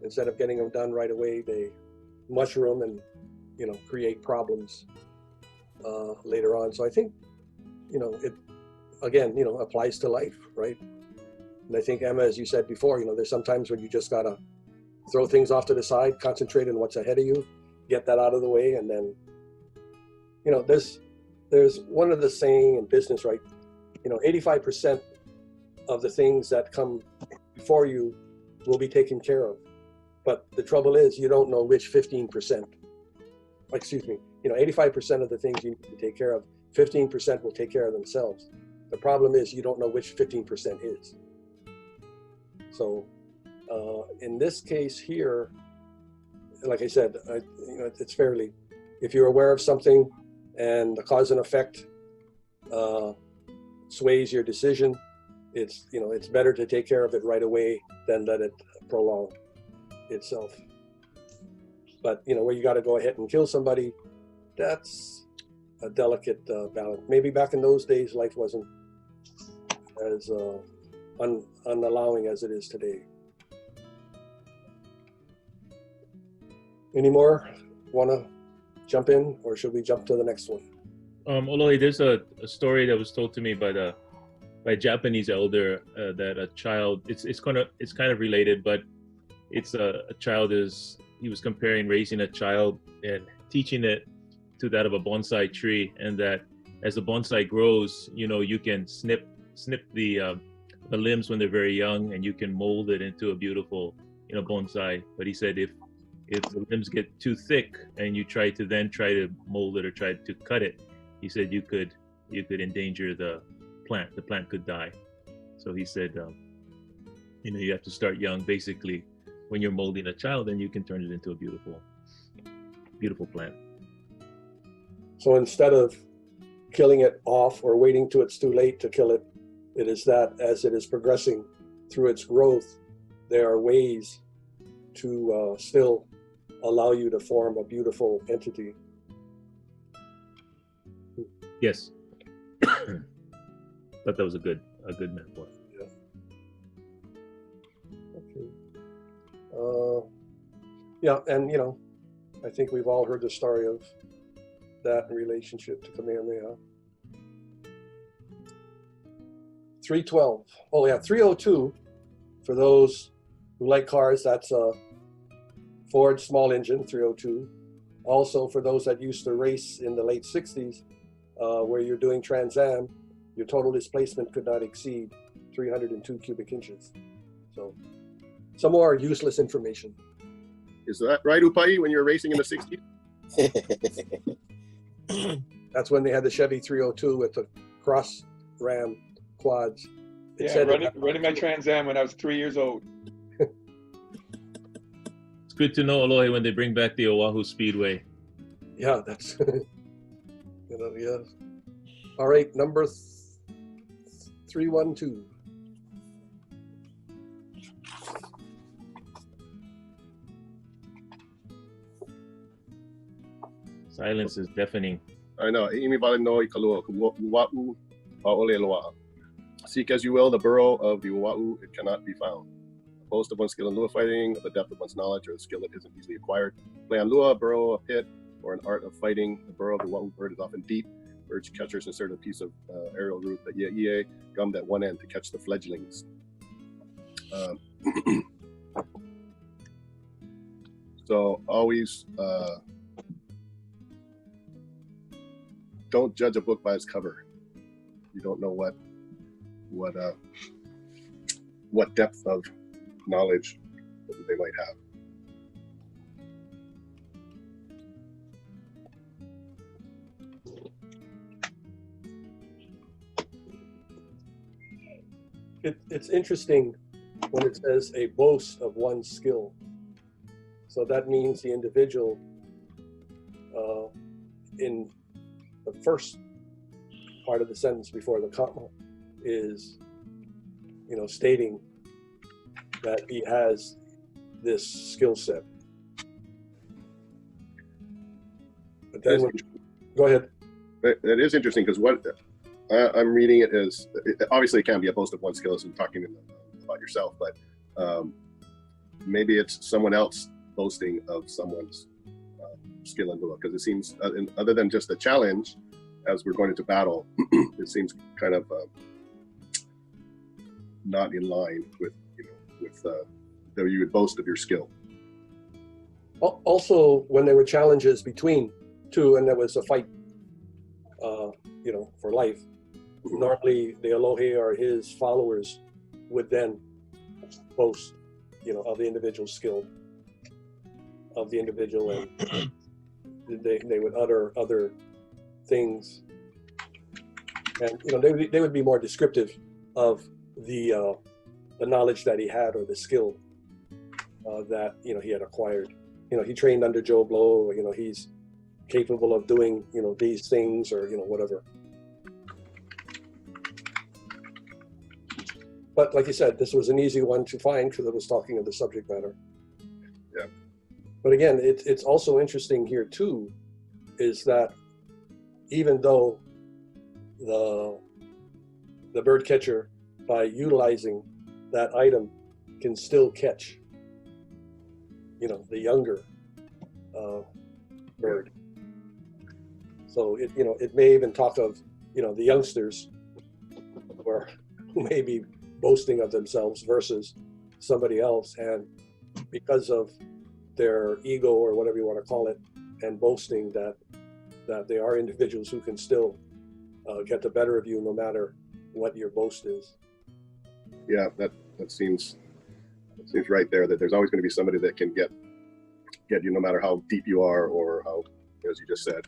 instead of getting them done right away, they mushroom and create problems later on. So I think it again applies to life, right? And I think, Emma, as you said before, there's sometimes when you just gotta throw things off to the side, concentrate on what's ahead of you, get that out of the way, and then there's one of the saying in business, right? 85% of the things that come before you will be taken care of. But the trouble is you don't know which 15%. Excuse me, 85% of the things you need to take care of, 15% will take care of themselves. The problem is you don't know which 15% is. So in this case here, like I said, it's fairly, if you're aware of something and the cause and effect sways your decision, it's better to take care of it right away than let it prolong itself. But where you got to go ahead and kill somebody, that's a delicate balance. Maybe back in those days, life wasn't as unallowing as it is today. Any more want to jump in, or should we jump to the next one? Olohe, there's a story that was told to me by a Japanese elder that a child, it's kind of related, but it's a child he was comparing raising a child and teaching it to that of a bonsai tree, and that as the bonsai grows, you can snip the limbs when they're very young, and you can mold it into a beautiful bonsai. But he said if the limbs get too thick and you try to mold it or try to cut it, he said you could endanger the plant could die. So he said you have to start young. Basically when you're molding a child, then you can turn it into a beautiful plant. So instead of killing it off or waiting till it's too late to kill it, it is that as it is progressing through its growth, there are ways to still allow you to form a beautiful entity. Yes. Thought that was a good metaphor. Yeah. Okay. Yeah, and I think we've all heard the story of that in relationship to Kamehameha. 312. Oh yeah, 302. For those who like cars, that's a Ford small engine 302. Also, for those that used to race in the late 60s, where you're doing Trans Am, your total displacement could not exceed 302 cubic inches. So, some more useless information. Is that right, Upai, when you were racing in the 60s? That's when they had the Chevy 302 with the cross ram quads. Yeah, running my Trans Am when I was 3 years old. It's good to know, Olohe, when they bring back the Oahu Speedway. Yeah, that's yes. All right, number 312. Silence is deafening. I know. Imi wale no I kalua, Wa'u O'ole Loa. Seek as you will the burrow of the Wa'u, it cannot be found. Boast of one's skill in lua fighting, of the depth of one's knowledge, or a skill that isn't easily acquired. Play on lua, burrow, a pit, or an art of fighting. The burrow of the Wa'u bird is often deep. Bird catchers insert a piece of aerial root, the ie gummed at one end to catch the fledglings. So always don't judge a book by its cover. You don't know what depth of knowledge they might have. It's interesting when it says a boast of one's skill. So that means the individual in the first part of the sentence before the comma is, stating that he has this skill set. But then, go ahead. That is interesting because what I'm reading it as, obviously it can be a boast of one's skills and talking about yourself, but maybe it's someone else boasting of someone's skill in lua, because it seems, other than just a challenge, as we're going into battle, it seems kind of not in line with that you would boast of your skill. Also, when there were challenges between two and there was a fight, for life, normally the Olohe or his followers would then boast, of the individual's skill, of the individual, and they would utter other things, and they would be more descriptive of the knowledge that he had or the skill that he had acquired. He trained under Joe Blow. He's capable of doing these things, or whatever. But like you said, this was an easy one to find because it was talking of the subject matter. Yeah. But again, it's also interesting here too, is that even though the bird catcher, by utilizing that item, can still catch, the younger bird. So it may even talk of, the youngsters who may be boasting of themselves versus somebody else, and because of their ego or whatever you want to call it, and boasting that they are individuals who can still get the better of you no matter what your boast is. Yeah, that seems right there, that there's always going to be somebody that can get you no matter how deep you are, or how, as you just said,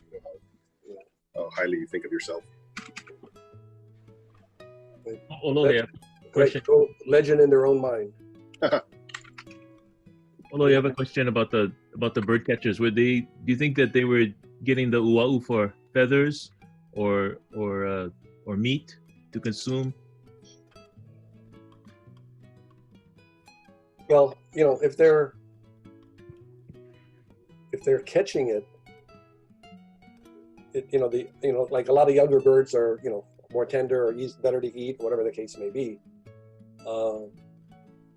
how highly you think of yourself. Olohe, Legend in their own mind. Although you have a question about the bird catchers, do you think that they were getting the uau for feathers or meat to consume? Well, if they're catching it, like a lot of younger birds are, more tender or better to eat, whatever the case may be.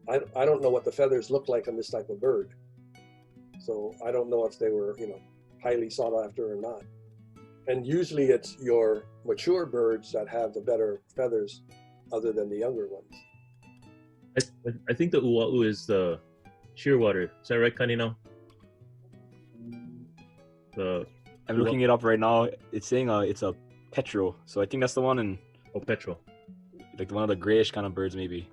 I don't know what the feathers look like on this type of bird, so I don't know if they were, highly sought after or not. And usually it's your mature birds that have the better feathers, other than the younger ones. I think the uau is the shearwater. Is that right, Kanino? I'm looking it up right now. It's saying it's a petrel, so I think that's the one. And petrel, like one of the grayish kind of birds, maybe.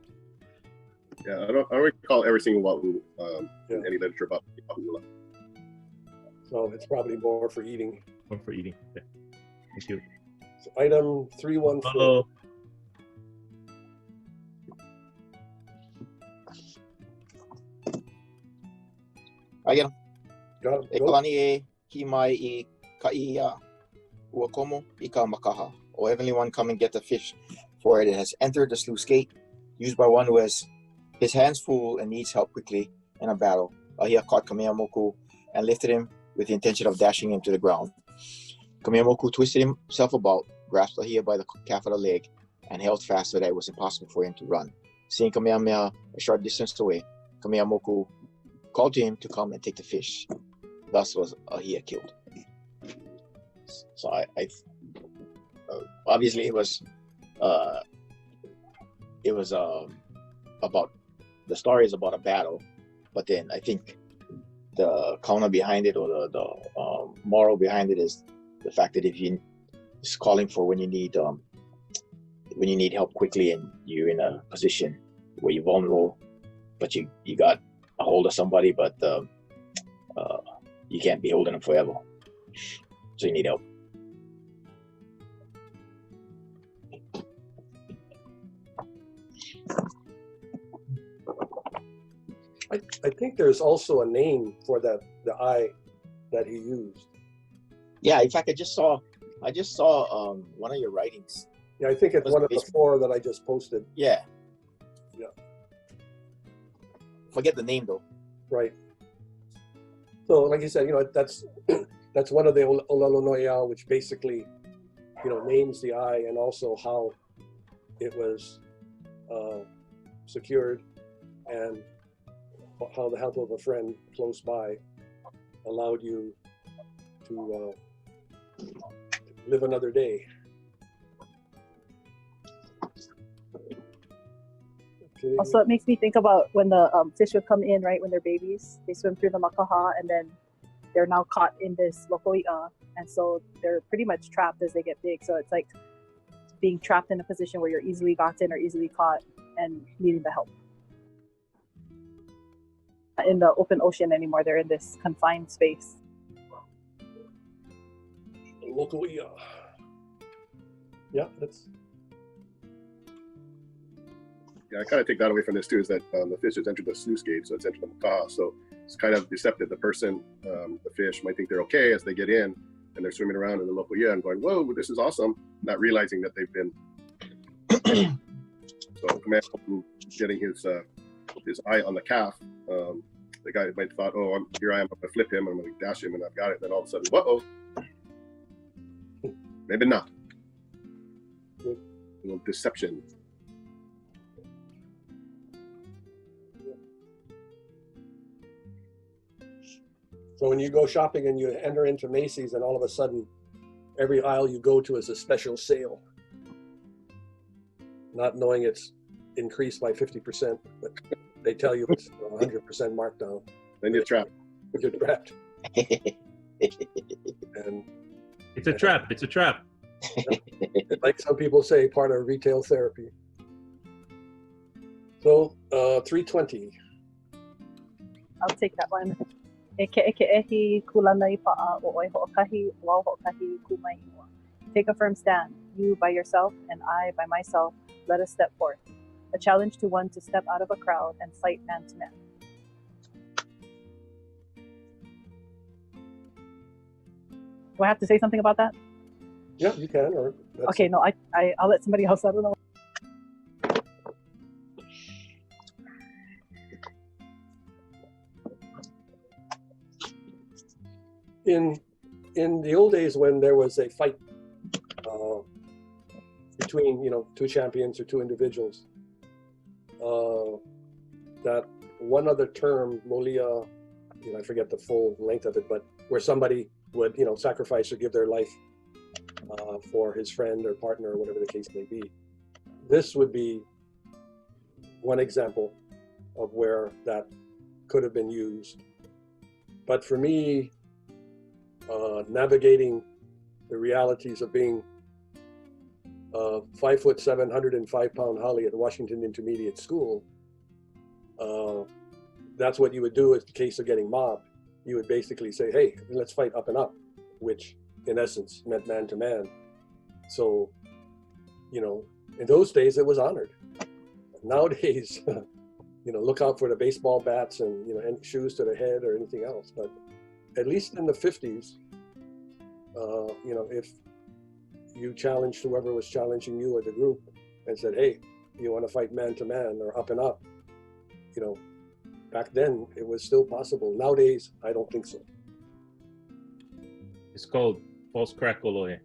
Yeah, I don't recall ever seeing wahoo in any literature about wahoo. So it's probably more for eating. More for eating. Yeah. Thank you. So item 314. Hello. Ayan. Go. Ekalani e ki mai I kaia uakomo ika makaha. O Heavenly One, come and get the fish, for it has entered the sluice gate, used by one who has his hands full and needs help quickly in a battle. Ahia caught Kamehamoku and lifted him with the intention of dashing him to the ground. Kamehamoku twisted himself about, grasped Ahia by the calf of the leg, and held fast so that it was impossible for him to run. Seeing Kamehameha a short distance away, Kamehamoku called to him to come and take the fish. Thus was Ahia killed. So obviously it was about, the story is about a battle, but then I think the kauna behind it, or the moral behind it, is the fact that if you is calling for when you need help quickly and you're in a position where you're vulnerable, but you got a hold of somebody, but you can't be holding them forever, so you need help. I think there's also a name for the eye that he used. Yeah, in fact, I just saw one of your writings. Yeah, I think it's one of the 4 that I just posted. Yeah. Yeah. Forget the name though. Right. So, like you said, that's one of the Olelo Noia, which basically, names the eye and also how it was secured, and how the help of a friend close by allowed you to live another day. Okay. Also, it makes me think about when the fish would come in, right, when they're babies. They swim through the makaha, and then they're now caught in this lokoia, and so they're pretty much trapped as they get big. So it's like being trapped in a position where you're easily gotten or easily caught and needing the help. Not in the open ocean anymore. They're in this confined space. Lokoia. Yeah, that's. Yeah, I kind of take that away from this too, is that the fish has entered the sluice gate, so it's entered the makaha. So it's kind of deceptive. The person, the fish, might think they're okay as they get in, and they're swimming around in the lokoia and going, "Whoa, this is awesome!" Not realizing that they've been. So Kamehameha getting his eye on the calf. The guy might have thought, "Oh, here I am, I'm gonna flip him, I'm gonna dash him, and I've got it." Then all of a sudden, whoa, maybe not. A little deception. So when you go shopping and you enter into Macy's, and all of a sudden, every aisle you go to is a special sale, not knowing it's increased by 50%, but they tell you it's 100% markdown. Then you're trapped. You're trapped. And it's a trap. It's a trap. Like some people say, part of retail therapy. So 320. I'll take that one. Take a firm stand, you by yourself and I by myself, let us step forth. A challenge to one to step out of a crowd and fight man to man. Do I have to say something about that? Yeah, you can. Or okay, no, I'll let somebody else. I don't know. In the old days when there was a fight between two champions or two individuals, that one other term, molia, I forget the full length of it, but where somebody would sacrifice or give their life for his friend or partner or whatever the case may be. This would be one example of where that could have been used. But for me, navigating the realities of being 5'7", 105-pound Holly at Washington Intermediate School, that's what you would do in case of getting mobbed. You would basically say, hey, let's fight up and up, which in essence meant man to man. So, in those days it was honored. Nowadays, look out for the baseball bats and, and shoes to the head or anything else. But at least in the 50s, if you challenged whoever was challenging you or the group and said, hey, you want to fight man to man or up and up, back then it was still possible. Nowadays, I don't think so. It's called false crack, Olohe.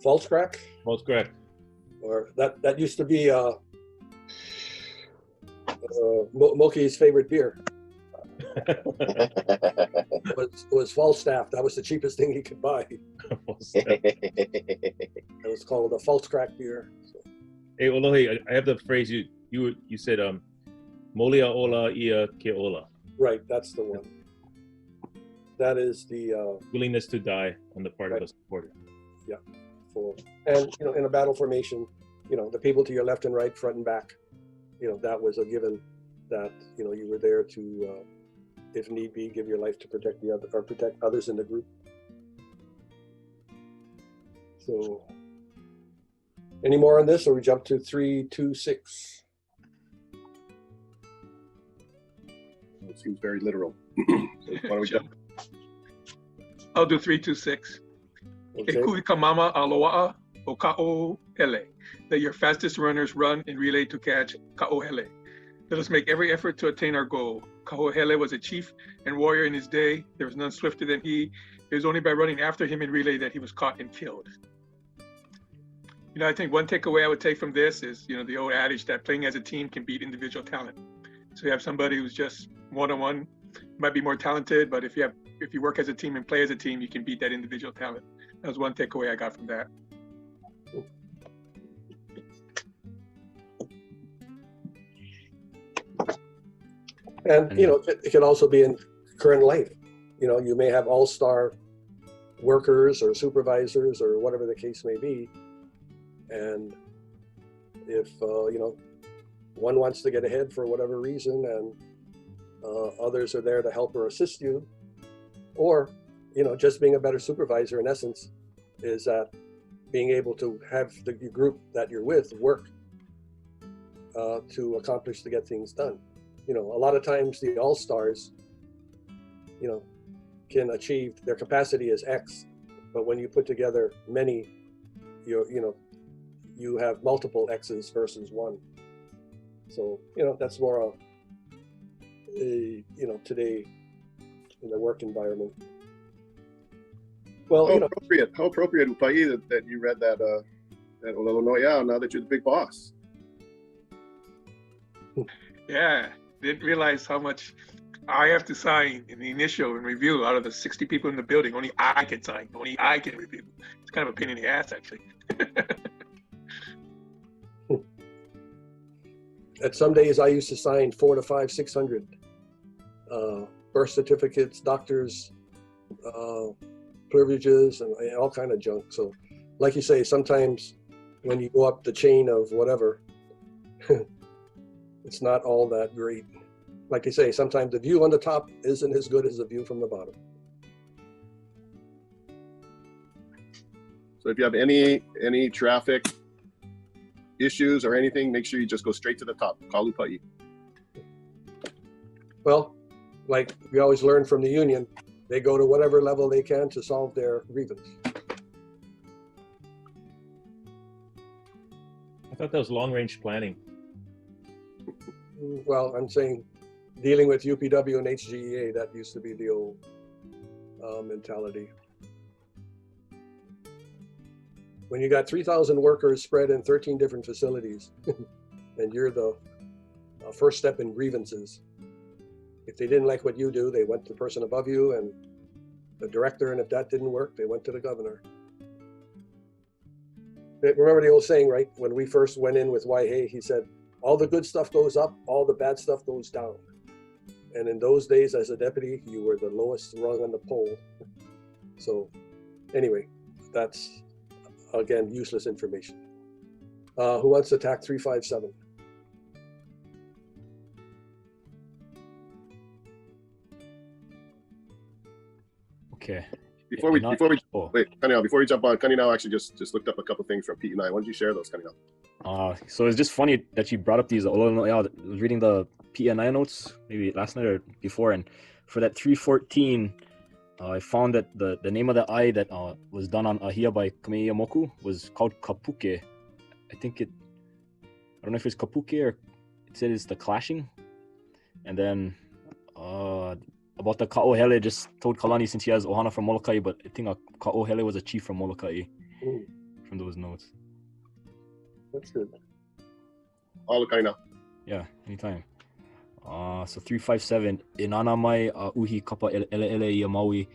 False crack? False crack. Or that used to be Moki's favorite beer. It was Falstaff. That was the cheapest thing he could buy. It was called a false crack beer. So. Hey, Olohe, I have the phrase you said, molia ola ia ke ola. Right, that's the one. That is the willingness to die on the part of a supporter. Yeah, and in a battle formation, the people to your left and right, front and back, that was a given. That you were there to, if need be, give your life to protect the other or protect others in the group. So, any more on this, or we jump to 326? It seems very literal. So why don't we jump? I'll do 326. Okay. E kui ka mama aloa'a o ka'o hele. Let your fastest runners run in relay to catch ka'o hele. Let us make every effort to attain our goal. Ka'o hele was a chief and warrior in his day. There was none swifter than he. It was only by running after him in relay that he was caught and killed. I think one takeaway I would take from this is, the old adage that playing as a team can beat individual talent. So you have somebody who's just one-on-one, might be more talented, but if you work as a team and play as a team, you can beat that individual talent. That was one takeaway I got from that. And it can also be in current life. You may have all-star workers or supervisors or whatever the case may be, and if one wants to get ahead for whatever reason, and others are there to help or assist you, or just being a better supervisor, in essence, is that being able to have the group that you're with work to accomplish to get things done. A lot of times the all-stars, can achieve their capacity as X, but when you put together many, you have multiple X's versus one. So, that's more of today in the work environment. Well, how appropriate, Upai, that you read that Illinois now that you're the big boss. Yeah, didn't realize how much I have to sign in the initial and review. Out of the 60 people in the building, only I can sign, only I can review. It's kind of a pain in the ass, actually. At some days, I used to sign 400 to 500, 600 birth certificates, doctors, privileges, and all kind of junk. So, like you say, sometimes when you go up the chain of whatever, it's not all that great. Like you say, sometimes the view on the top isn't as good as the view from the bottom. So if you have any traffic issues or anything, make sure you just go straight to the top. Call Upai. Well, like we always learn from the union, they go to whatever level they can to solve their grievance. I thought that was long-range planning. Well, I'm saying dealing with UPW and HGEA, that used to be the old mentality. When you got 3,000 workers spread in 13 different facilities, and you're the first step in grievances, if they didn't like what you do, they went to the person above you and the director, and if that didn't work, they went to the governor. Remember the old saying, right? When we first went in with Waihe, he said, all the good stuff goes up, all the bad stuff goes down. And in those days, as a deputy, you were the lowest rung on the pole. So anyway, that's, again, useless information. Who wants to attack 357? Okay. Before we jump on, Kanina actually just looked up a couple things from Pete and I. Why don't you share those, Kanina? So it's just funny that you brought up these. I was reading the PNI notes maybe last night or before, and for that 314, I found that the name of the eye that was done on Ahia by Kameiyamoku was called Kapuke. I don't know if it's Kapuke or it said it's the clashing. And then about the Ka'ohele, just told Kalani since he has Ohana from Molokai, but I think Ka'ohele was a chief from Molokai from those notes. That's good. All Kanina. Yeah, anytime. So 357, Inana mai uhi kapa ele ia maui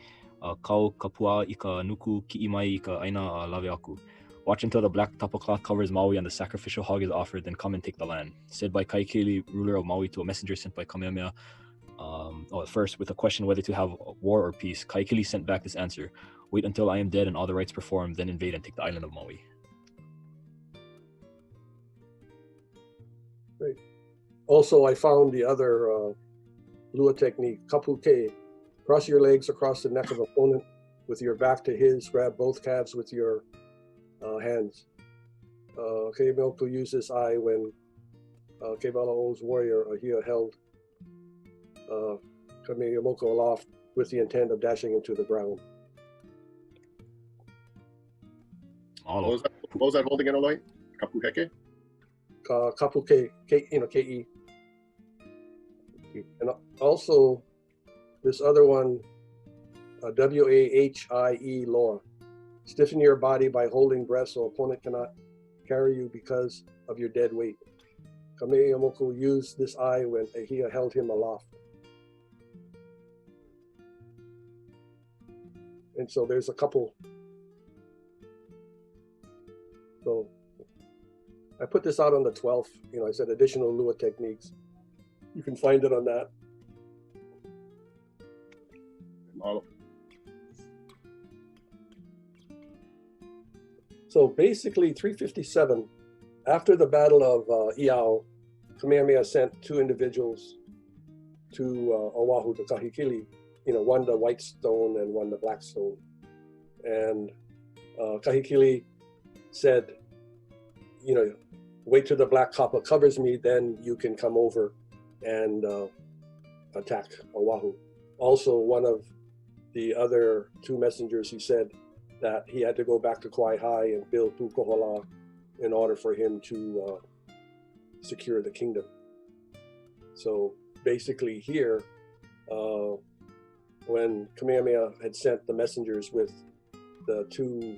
kau kapua ika nuku ki'i mai ika aina lave aku. Watch until the black tapa cloth covers Maui and the sacrificial hog is offered, then come and take the land. Said by Kaikili, ruler of Maui, to a messenger sent by Kamehameha. First, with a question whether to have war or peace, Kaikili sent back this answer: wait until I am dead and all the rites performed, then invade and take the island of Maui. Great. Also, I found the other Lua technique, kapuke. Cross your legs across the neck of opponent with your back to his. Grab both calves with your hands. Keimauku used this eye when Kemala'o's warrior Ahia held Kameiyamoku aloft with the intent of dashing into the ground. What was that holding in Olohe? Kapuheke? Kapuke, K-E. And also this other one, W-A-H-I-E law. Stiffen your body by holding breath so opponent cannot carry you because of your dead weight. Kameiyamoku used this eye when Ahia held him aloft. And so there's a couple. So I put this out on the 12th. I said additional Lua techniques. You can find it on that. So basically 357, after the Battle of Iao, Kamehameha sent two individuals to Oahu, to Kahikili, one the white stone and one the black stone. And Kahikili said, wait till the black kapa covers me, then you can come over and attack Oahu. Also, one of the other two messengers, he said that he had to go back to Kauai High and build Pukohola in order for him to secure the kingdom. So basically here, when Kamehameha had sent the messengers with the two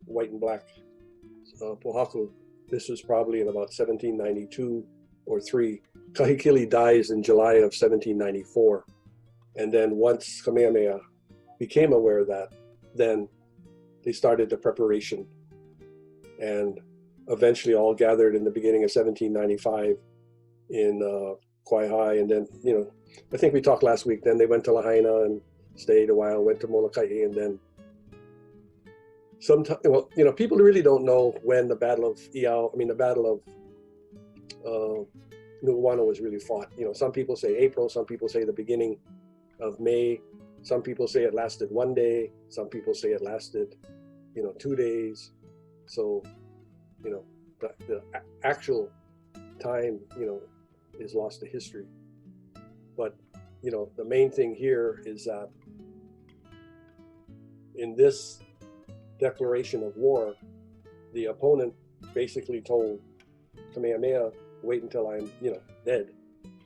white and black pohaku, this was probably in about 1792 or 3. Kahikili dies in July of 1794. And then once Kamehameha became aware of that, then they started the preparation and eventually all gathered in the beginning of 1795 in Kauai High. And then, I think we talked last week, then they went to Lahaina and stayed a while, went to Molokai, and then people really don't know when the Battle of the Battle of Nu'uanu was really fought. Some people say April, some people say the beginning of May, some people say it lasted 1 day, some people say it lasted, 2 days. So, the actual time, is lost to history. But the main thing here is that in this declaration of war, the opponent basically told Kamehameha, wait until I'm, dead,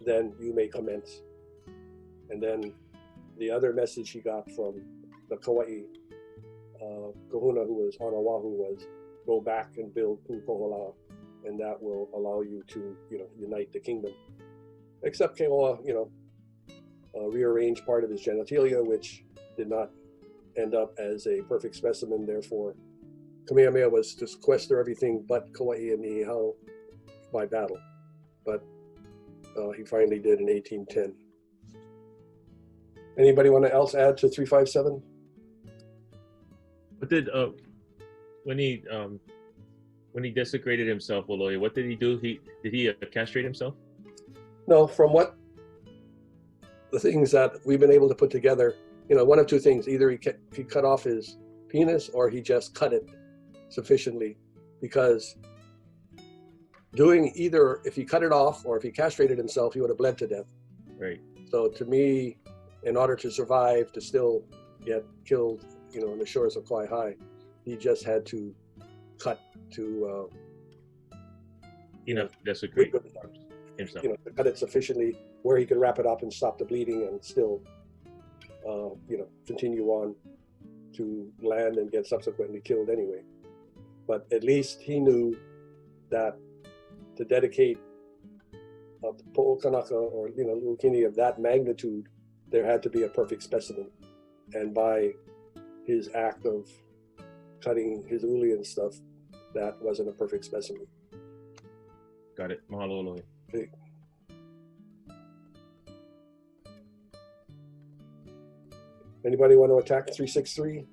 then you may commence. And then the other message he got from the Kauai kahuna who was on Oahu was, go back and build Pu'ukohola, and that will allow you to, unite the kingdom. Except Keoa, rearranged part of his genitalia, which did not end up as a perfect specimen. Therefore, Kamehameha was to sequester everything but Kauai and Niihau by battle. But he finally did in 1810. Anybody want to else add to 357? What did when he desecrated himself, Olohe, what did he do? Did he castrate himself? No, from what the things that we've been able to put together, one of two things: either he cut off his penis, or he just cut it sufficiently, because doing either, if he cut it off or if he castrated himself, he would have bled to death. Right. So to me, in order to survive, to still get killed, on the shores of Kauai High, he just had to cut to desecrate himself. To cut it sufficiently where he could wrap it up and stop the bleeding and still, continue on to land and get subsequently killed anyway. But at least he knew that to dedicate a Po'okanaka or Lukini of that magnitude, there had to be a perfect specimen. And by his act of cutting his uli and stuff, that wasn't a perfect specimen. Got it. Mahalo, Olohe. Okay. Anybody want to attack 363?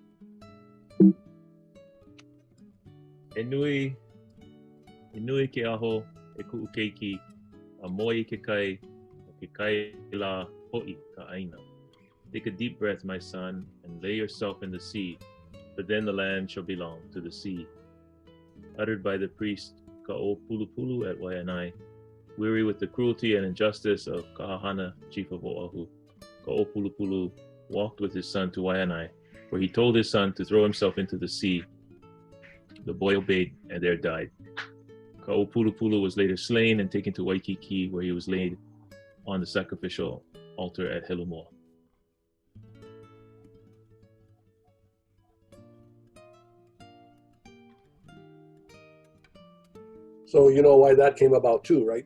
Enui ke aho e ku'u keiki, a moi ke kai la ho'i ka aina. Take a deep breath, my son, and lay yourself in the sea, but then the land shall belong to the sea. Uttered by the priest Ka'o Pulupulu at Waianae, weary with the cruelty and injustice of Kahahana, chief of Oahu, Ka'o Pulupulu walked with his son to Waianae, where he told his son to throw himself into the sea. The boy obeyed and there died. Ka'o Pulupulu was later slain and taken to Waikiki, where he was laid on the sacrificial altar at Helumua. So you know why that came about too, right?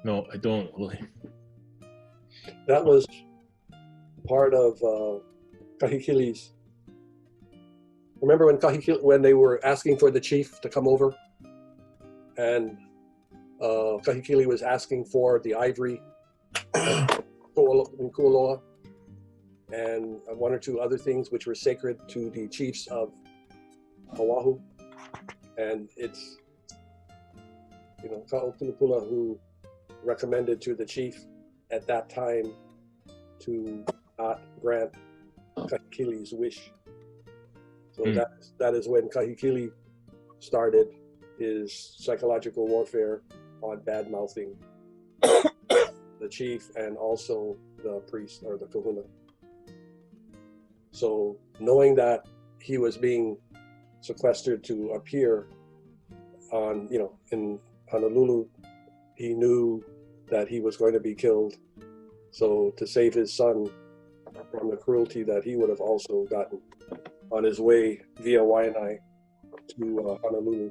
No, I don't. That was part of Kahikili's. Remember when they were asking for the chief to come over, and Kahikili was asking for the ivory in Kualoa, and one or two other things which were sacred to the chiefs of Oahu. And it's, Ka'opulupula who recommended to the chief at that time to not grant Kahikili's wish. So that is when Kahikili started his psychological warfare on bad-mouthing the chief and also the priest or the kahuna. So knowing that he was being sequestered to appear on, in Honolulu, he knew that he was going to be killed. So to save his son from the cruelty that he would have also gotten on his way via Waianae to Honolulu,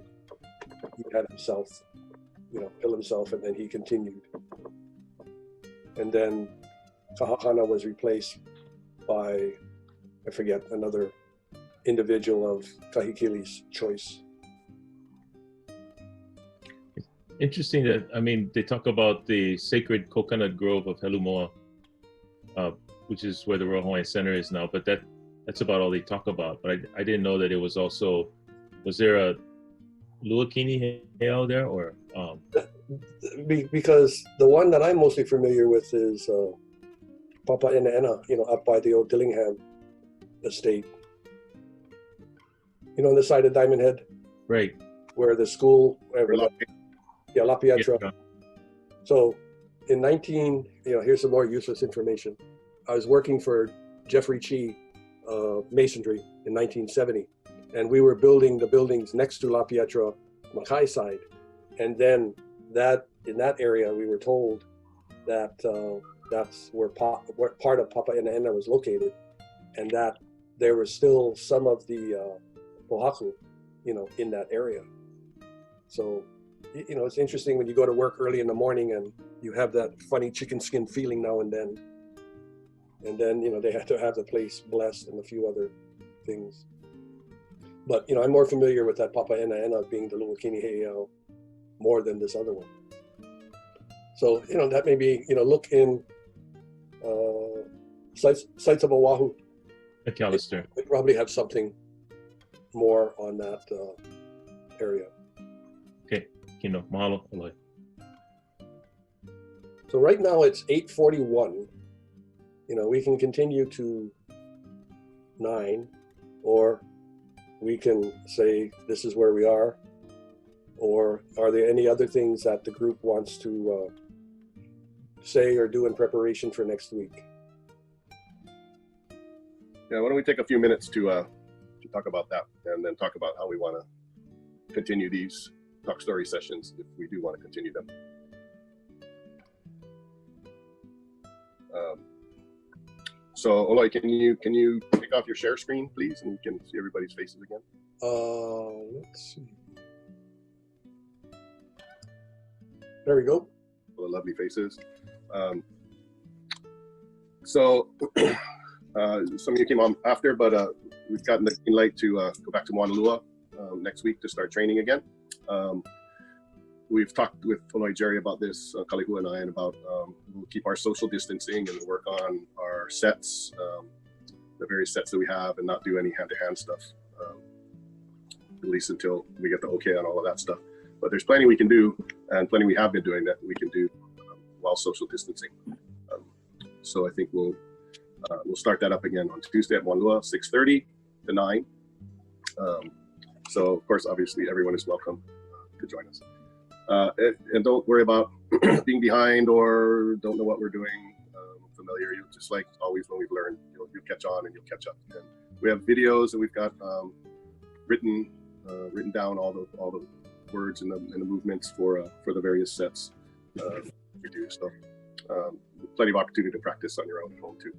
he had himself, kill himself, and then he continued. And then Kahahana was replaced by, I forget, another individual of Kahikili's choice. Interesting that, they talk about the sacred coconut grove of Helumua, which is where the Royal Hawaiian Center is now, but that's about all they talk about. But I didn't know that it was also, was there a Luakini Heiau there, or? Because the one that I'm mostly familiar with is Papa Ena, up by the old Dillingham estate. On the side of Diamond Head? Right. Where the school, La Pietra. Yeah. So here's some more useless information. I was working for Jeffrey Chi Masonry in 1970, and we were building the buildings next to La Pietra Mackay side. And then in that area, we were told that that's where part of Papaena'ena was located, and that there was still some of the pohaku, in that area. So, it's interesting when you go to work early in the morning and you have that funny chicken skin feeling now and then. And then, they had to have the place blessed and a few other things. But, I'm more familiar with that Papaena'ena being the Luakini Heiau more than this other one. So, that may be, look in sites of Oahu. McAllister. They probably have something more on that area. Okay, Kino, mahalo, Olohe. So right now it's 8:41. We can continue to 9, or we can say this is where we are. Or are there any other things that the group wants to say or do in preparation for next week? Yeah, why don't we take a few minutes to talk about that, and then talk about how we want to continue these talk story sessions if we do want to continue them. So Olohe, can you take off your share screen, please, and we can see everybody's faces again? Let's see. There we go. All the lovely faces. So some of you came on after, but we've gotten the green light to go back to Mauna Lua next week to start training again. We've talked with Olohe Jerry about this, Kalihua and I, and about we'll keep our social distancing and work on our sets, the various sets that we have, and not do any hand-to-hand stuff, at least until we get the okay on all of that stuff. But there's plenty we can do, and plenty we have been doing that we can do while social distancing. So I think we'll start that up again on Tuesday at Mauna Lua, 6:30 to 9. So of course, obviously, everyone is welcome to join us. And don't worry about being behind or don't know what we're doing. Familiar, just like always when we've learned, you'll catch on and you'll catch up. And we have videos, and we've got written down all the words and the movements for the various sets we do. So plenty of opportunity to practice on your own at home too.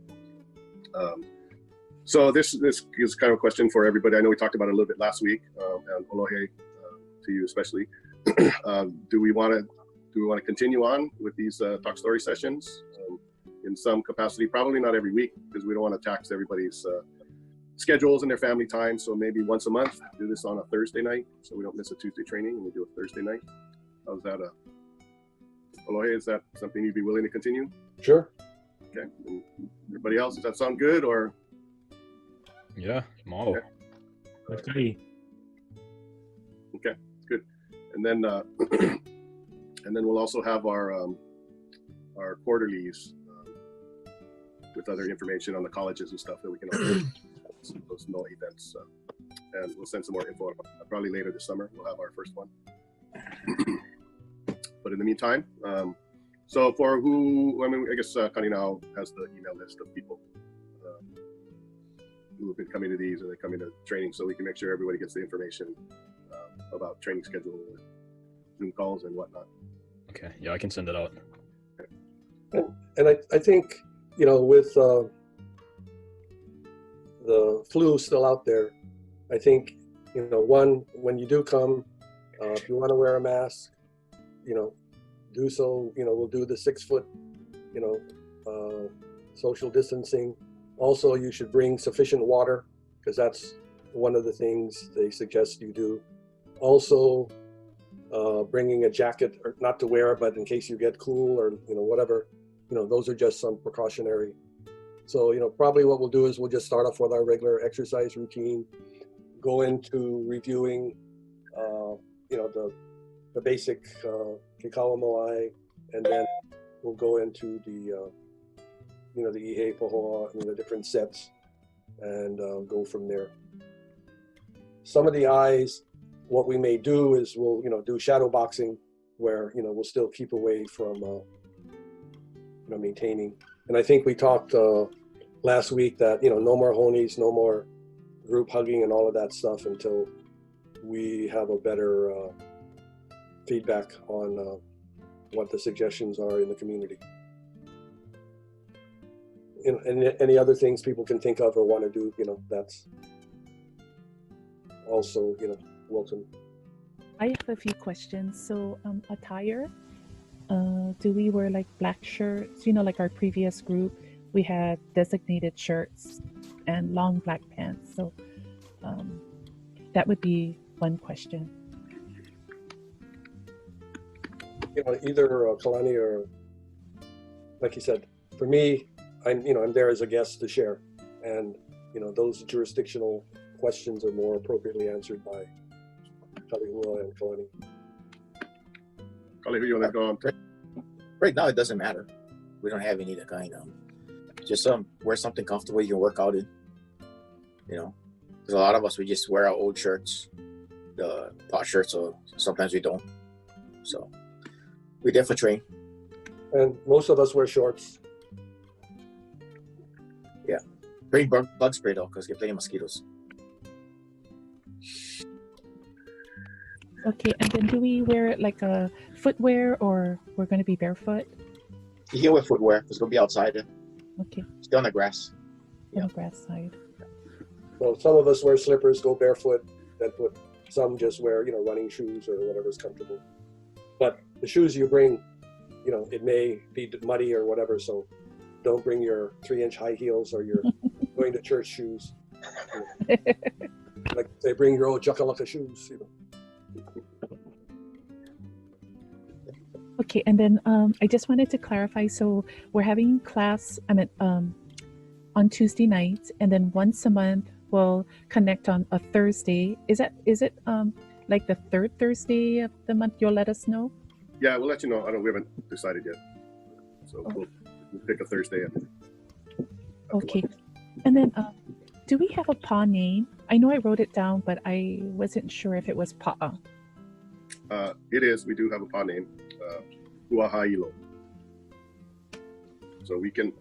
So this is kind of a question for everybody. I know we talked about it a little bit last week, and Olohe, to you especially. Do we want to continue on with these talk story sessions in some capacity? Probably not every week, because we don't want to tax everybody's schedules and their family time. So maybe once a month, do this on a Thursday night, so we don't miss a Tuesday training, and we do a Thursday night. How's that? Olohe, is that something you'd be willing to continue? Sure. Okay. And everybody else, does that sound good, or? Yeah, mahalo. Okay. Okay, good. And then we'll also have our quarterlies with other information on the colleges and stuff that we can also those no events, and we'll send some more info probably later this summer. We'll have our first one. But in the meantime, so for I guess Connie now has the email list of people who have been coming to these, and they're coming to training, so we can make sure everybody gets the information about training schedule, Zoom calls, and whatnot. Okay, yeah, I can send it out. And I think, with the flu still out there, I think, when you do come, if you want to wear a mask, do so. We'll do the 6 foot, social distancing. Also, you should bring sufficient water, because that's one of the things they suggest you do. Also, bringing a jacket, or not to wear, but in case you get cool or whatever, those are just some precautionary. So probably what we'll do is we'll just start off with our regular exercise routine, go into reviewing the basic kekawa moai, and then we'll go into the the ihe pohoa, the different sets, and go from there. Some of the eyes, what we may do is we'll do shadow boxing, where we'll still keep away from maintaining. And I think we talked last week that, no more honies, no more group hugging and all of that stuff until we have a better feedback on what the suggestions are in the community. And any other things people can think of or want to do, that's also, welcome. I have a few questions. So, attire, do we wear like black shirts? Like our previous group, we had designated shirts and long black pants. So, that would be one question. Either Kalani or, like you said, for me, I'm there as a guest to share, and those jurisdictional questions are more appropriately answered by Kalihua and Kalani. Kali, who you want to go on? Right now, it doesn't matter. We don't have any of the kind of. Just wear something comfortable you can work out in. Because a lot of us, we just wear our old shirts, the pot shirts, so sometimes we don't. So we definitely train. And most of us wear shorts. Yeah. Bring bug spray though, because get plenty of mosquitoes. Okay, and then do we wear like a footwear, or we're going to be barefoot? You can wear footwear. It's going to be outside. Okay. Stay on the grass. On the grass side. So some of us wear slippers, go barefoot, then some just wear, running shoes or whatever's comfortable. But the shoes you bring, it may be muddy or whatever, so don't bring your 3-inch high heels or your going to church shoes. Like they bring your old Jukalaka shoes, Okay, and then I just wanted to clarify. So we're having class, on Tuesday nights, and then once a month we'll connect on a Thursday. Is it like the third Thursday of the month? You'll let us know. Yeah, we'll let you know. We haven't decided yet, so we'll pick a Thursday. Okay, and then do we have a PA name? I know I wrote it down, but I wasn't sure if it was PA. It is. We do have a PA name, Huahailo. So we can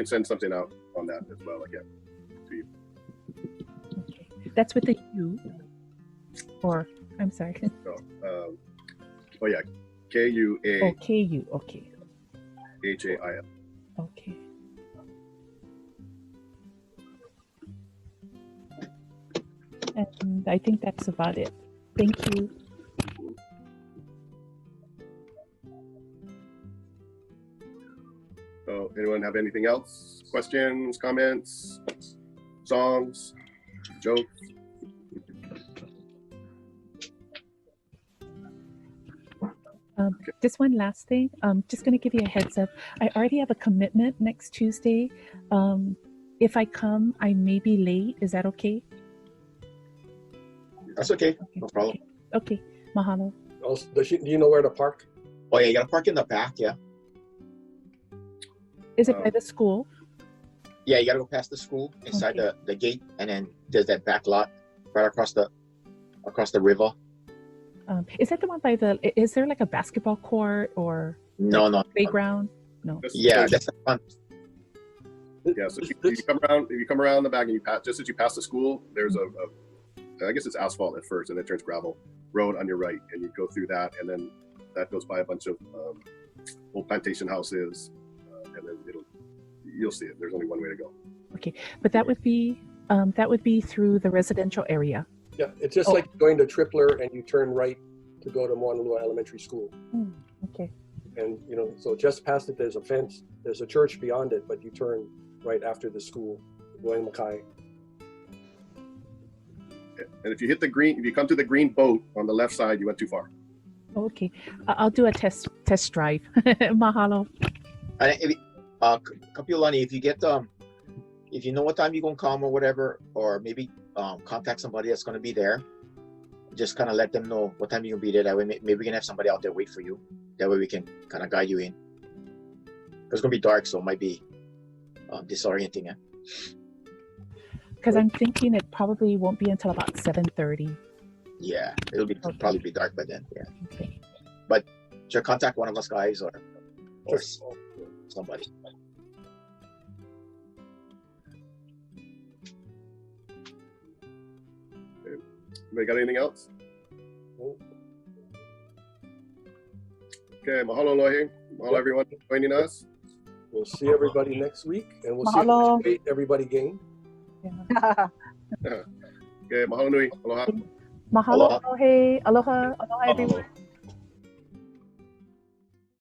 send something out on that as well again to you. Okay. That's with the U, or I'm sorry. No, oh yeah, K-U-A. Oh, K-U. Okay. H-A-I-L. Okay. And I think that's about it. Thank you. So, anyone have anything else? Questions, comments, songs, jokes? Just one last thing. Just going to give you a heads up. I already have a commitment next Tuesday. If I come, I may be late. Is that okay? That's okay. No problem. Okay. Mahalo. Also, do you know where to park? Oh yeah, you gotta park in the back. Yeah. Is it by the school? Yeah, you gotta go past the school, inside the gate, and then there's that back lot right across the river. Is that the one by the? Is there like a basketball court or no playground? No. Yeah, that's the front. Yeah, so if you come around the back and you pass, just as you pass the school, there's I guess it's asphalt at first, and it turns gravel road on your right, and you go through that, and then that goes by a bunch of old plantation houses, and then you'll see it. There's only one way to go. Okay, but that would be through the residential area. Yeah, it's just like going to Tripler and you turn right to go to Moanalua Elementary School. Okay. And so just past it, there's a fence. There's a church beyond it, but you turn right after the school, going Mackay. And if you come to the green boat on the left side, you went too far. Okay, I'll do a test drive. Mahalo. And Kapiolani, if you get if you know what time you're gonna come or whatever, or maybe contact somebody that's gonna be there, just kind of let them know what time you're gonna be there. That way, maybe we can have somebody out there wait for you. That way, we can kind of guide you in. It's gonna be dark, so it might be disorienting. Yeah. Because I'm thinking it probably won't be until about 7:30. Yeah, it'll probably be dark by then. Yeah. Okay. But just contact one of us guys or somebody. Anybody got anything else? Okay, mahalo Olohe. Mahalo everyone for joining us. We'll see everybody next week, and we'll see Mahalo. how much weight everybody gained. Okay, mahalo nui. Aloha. Mahalo, Aloha. Olohe, aloha, aloha, everyone.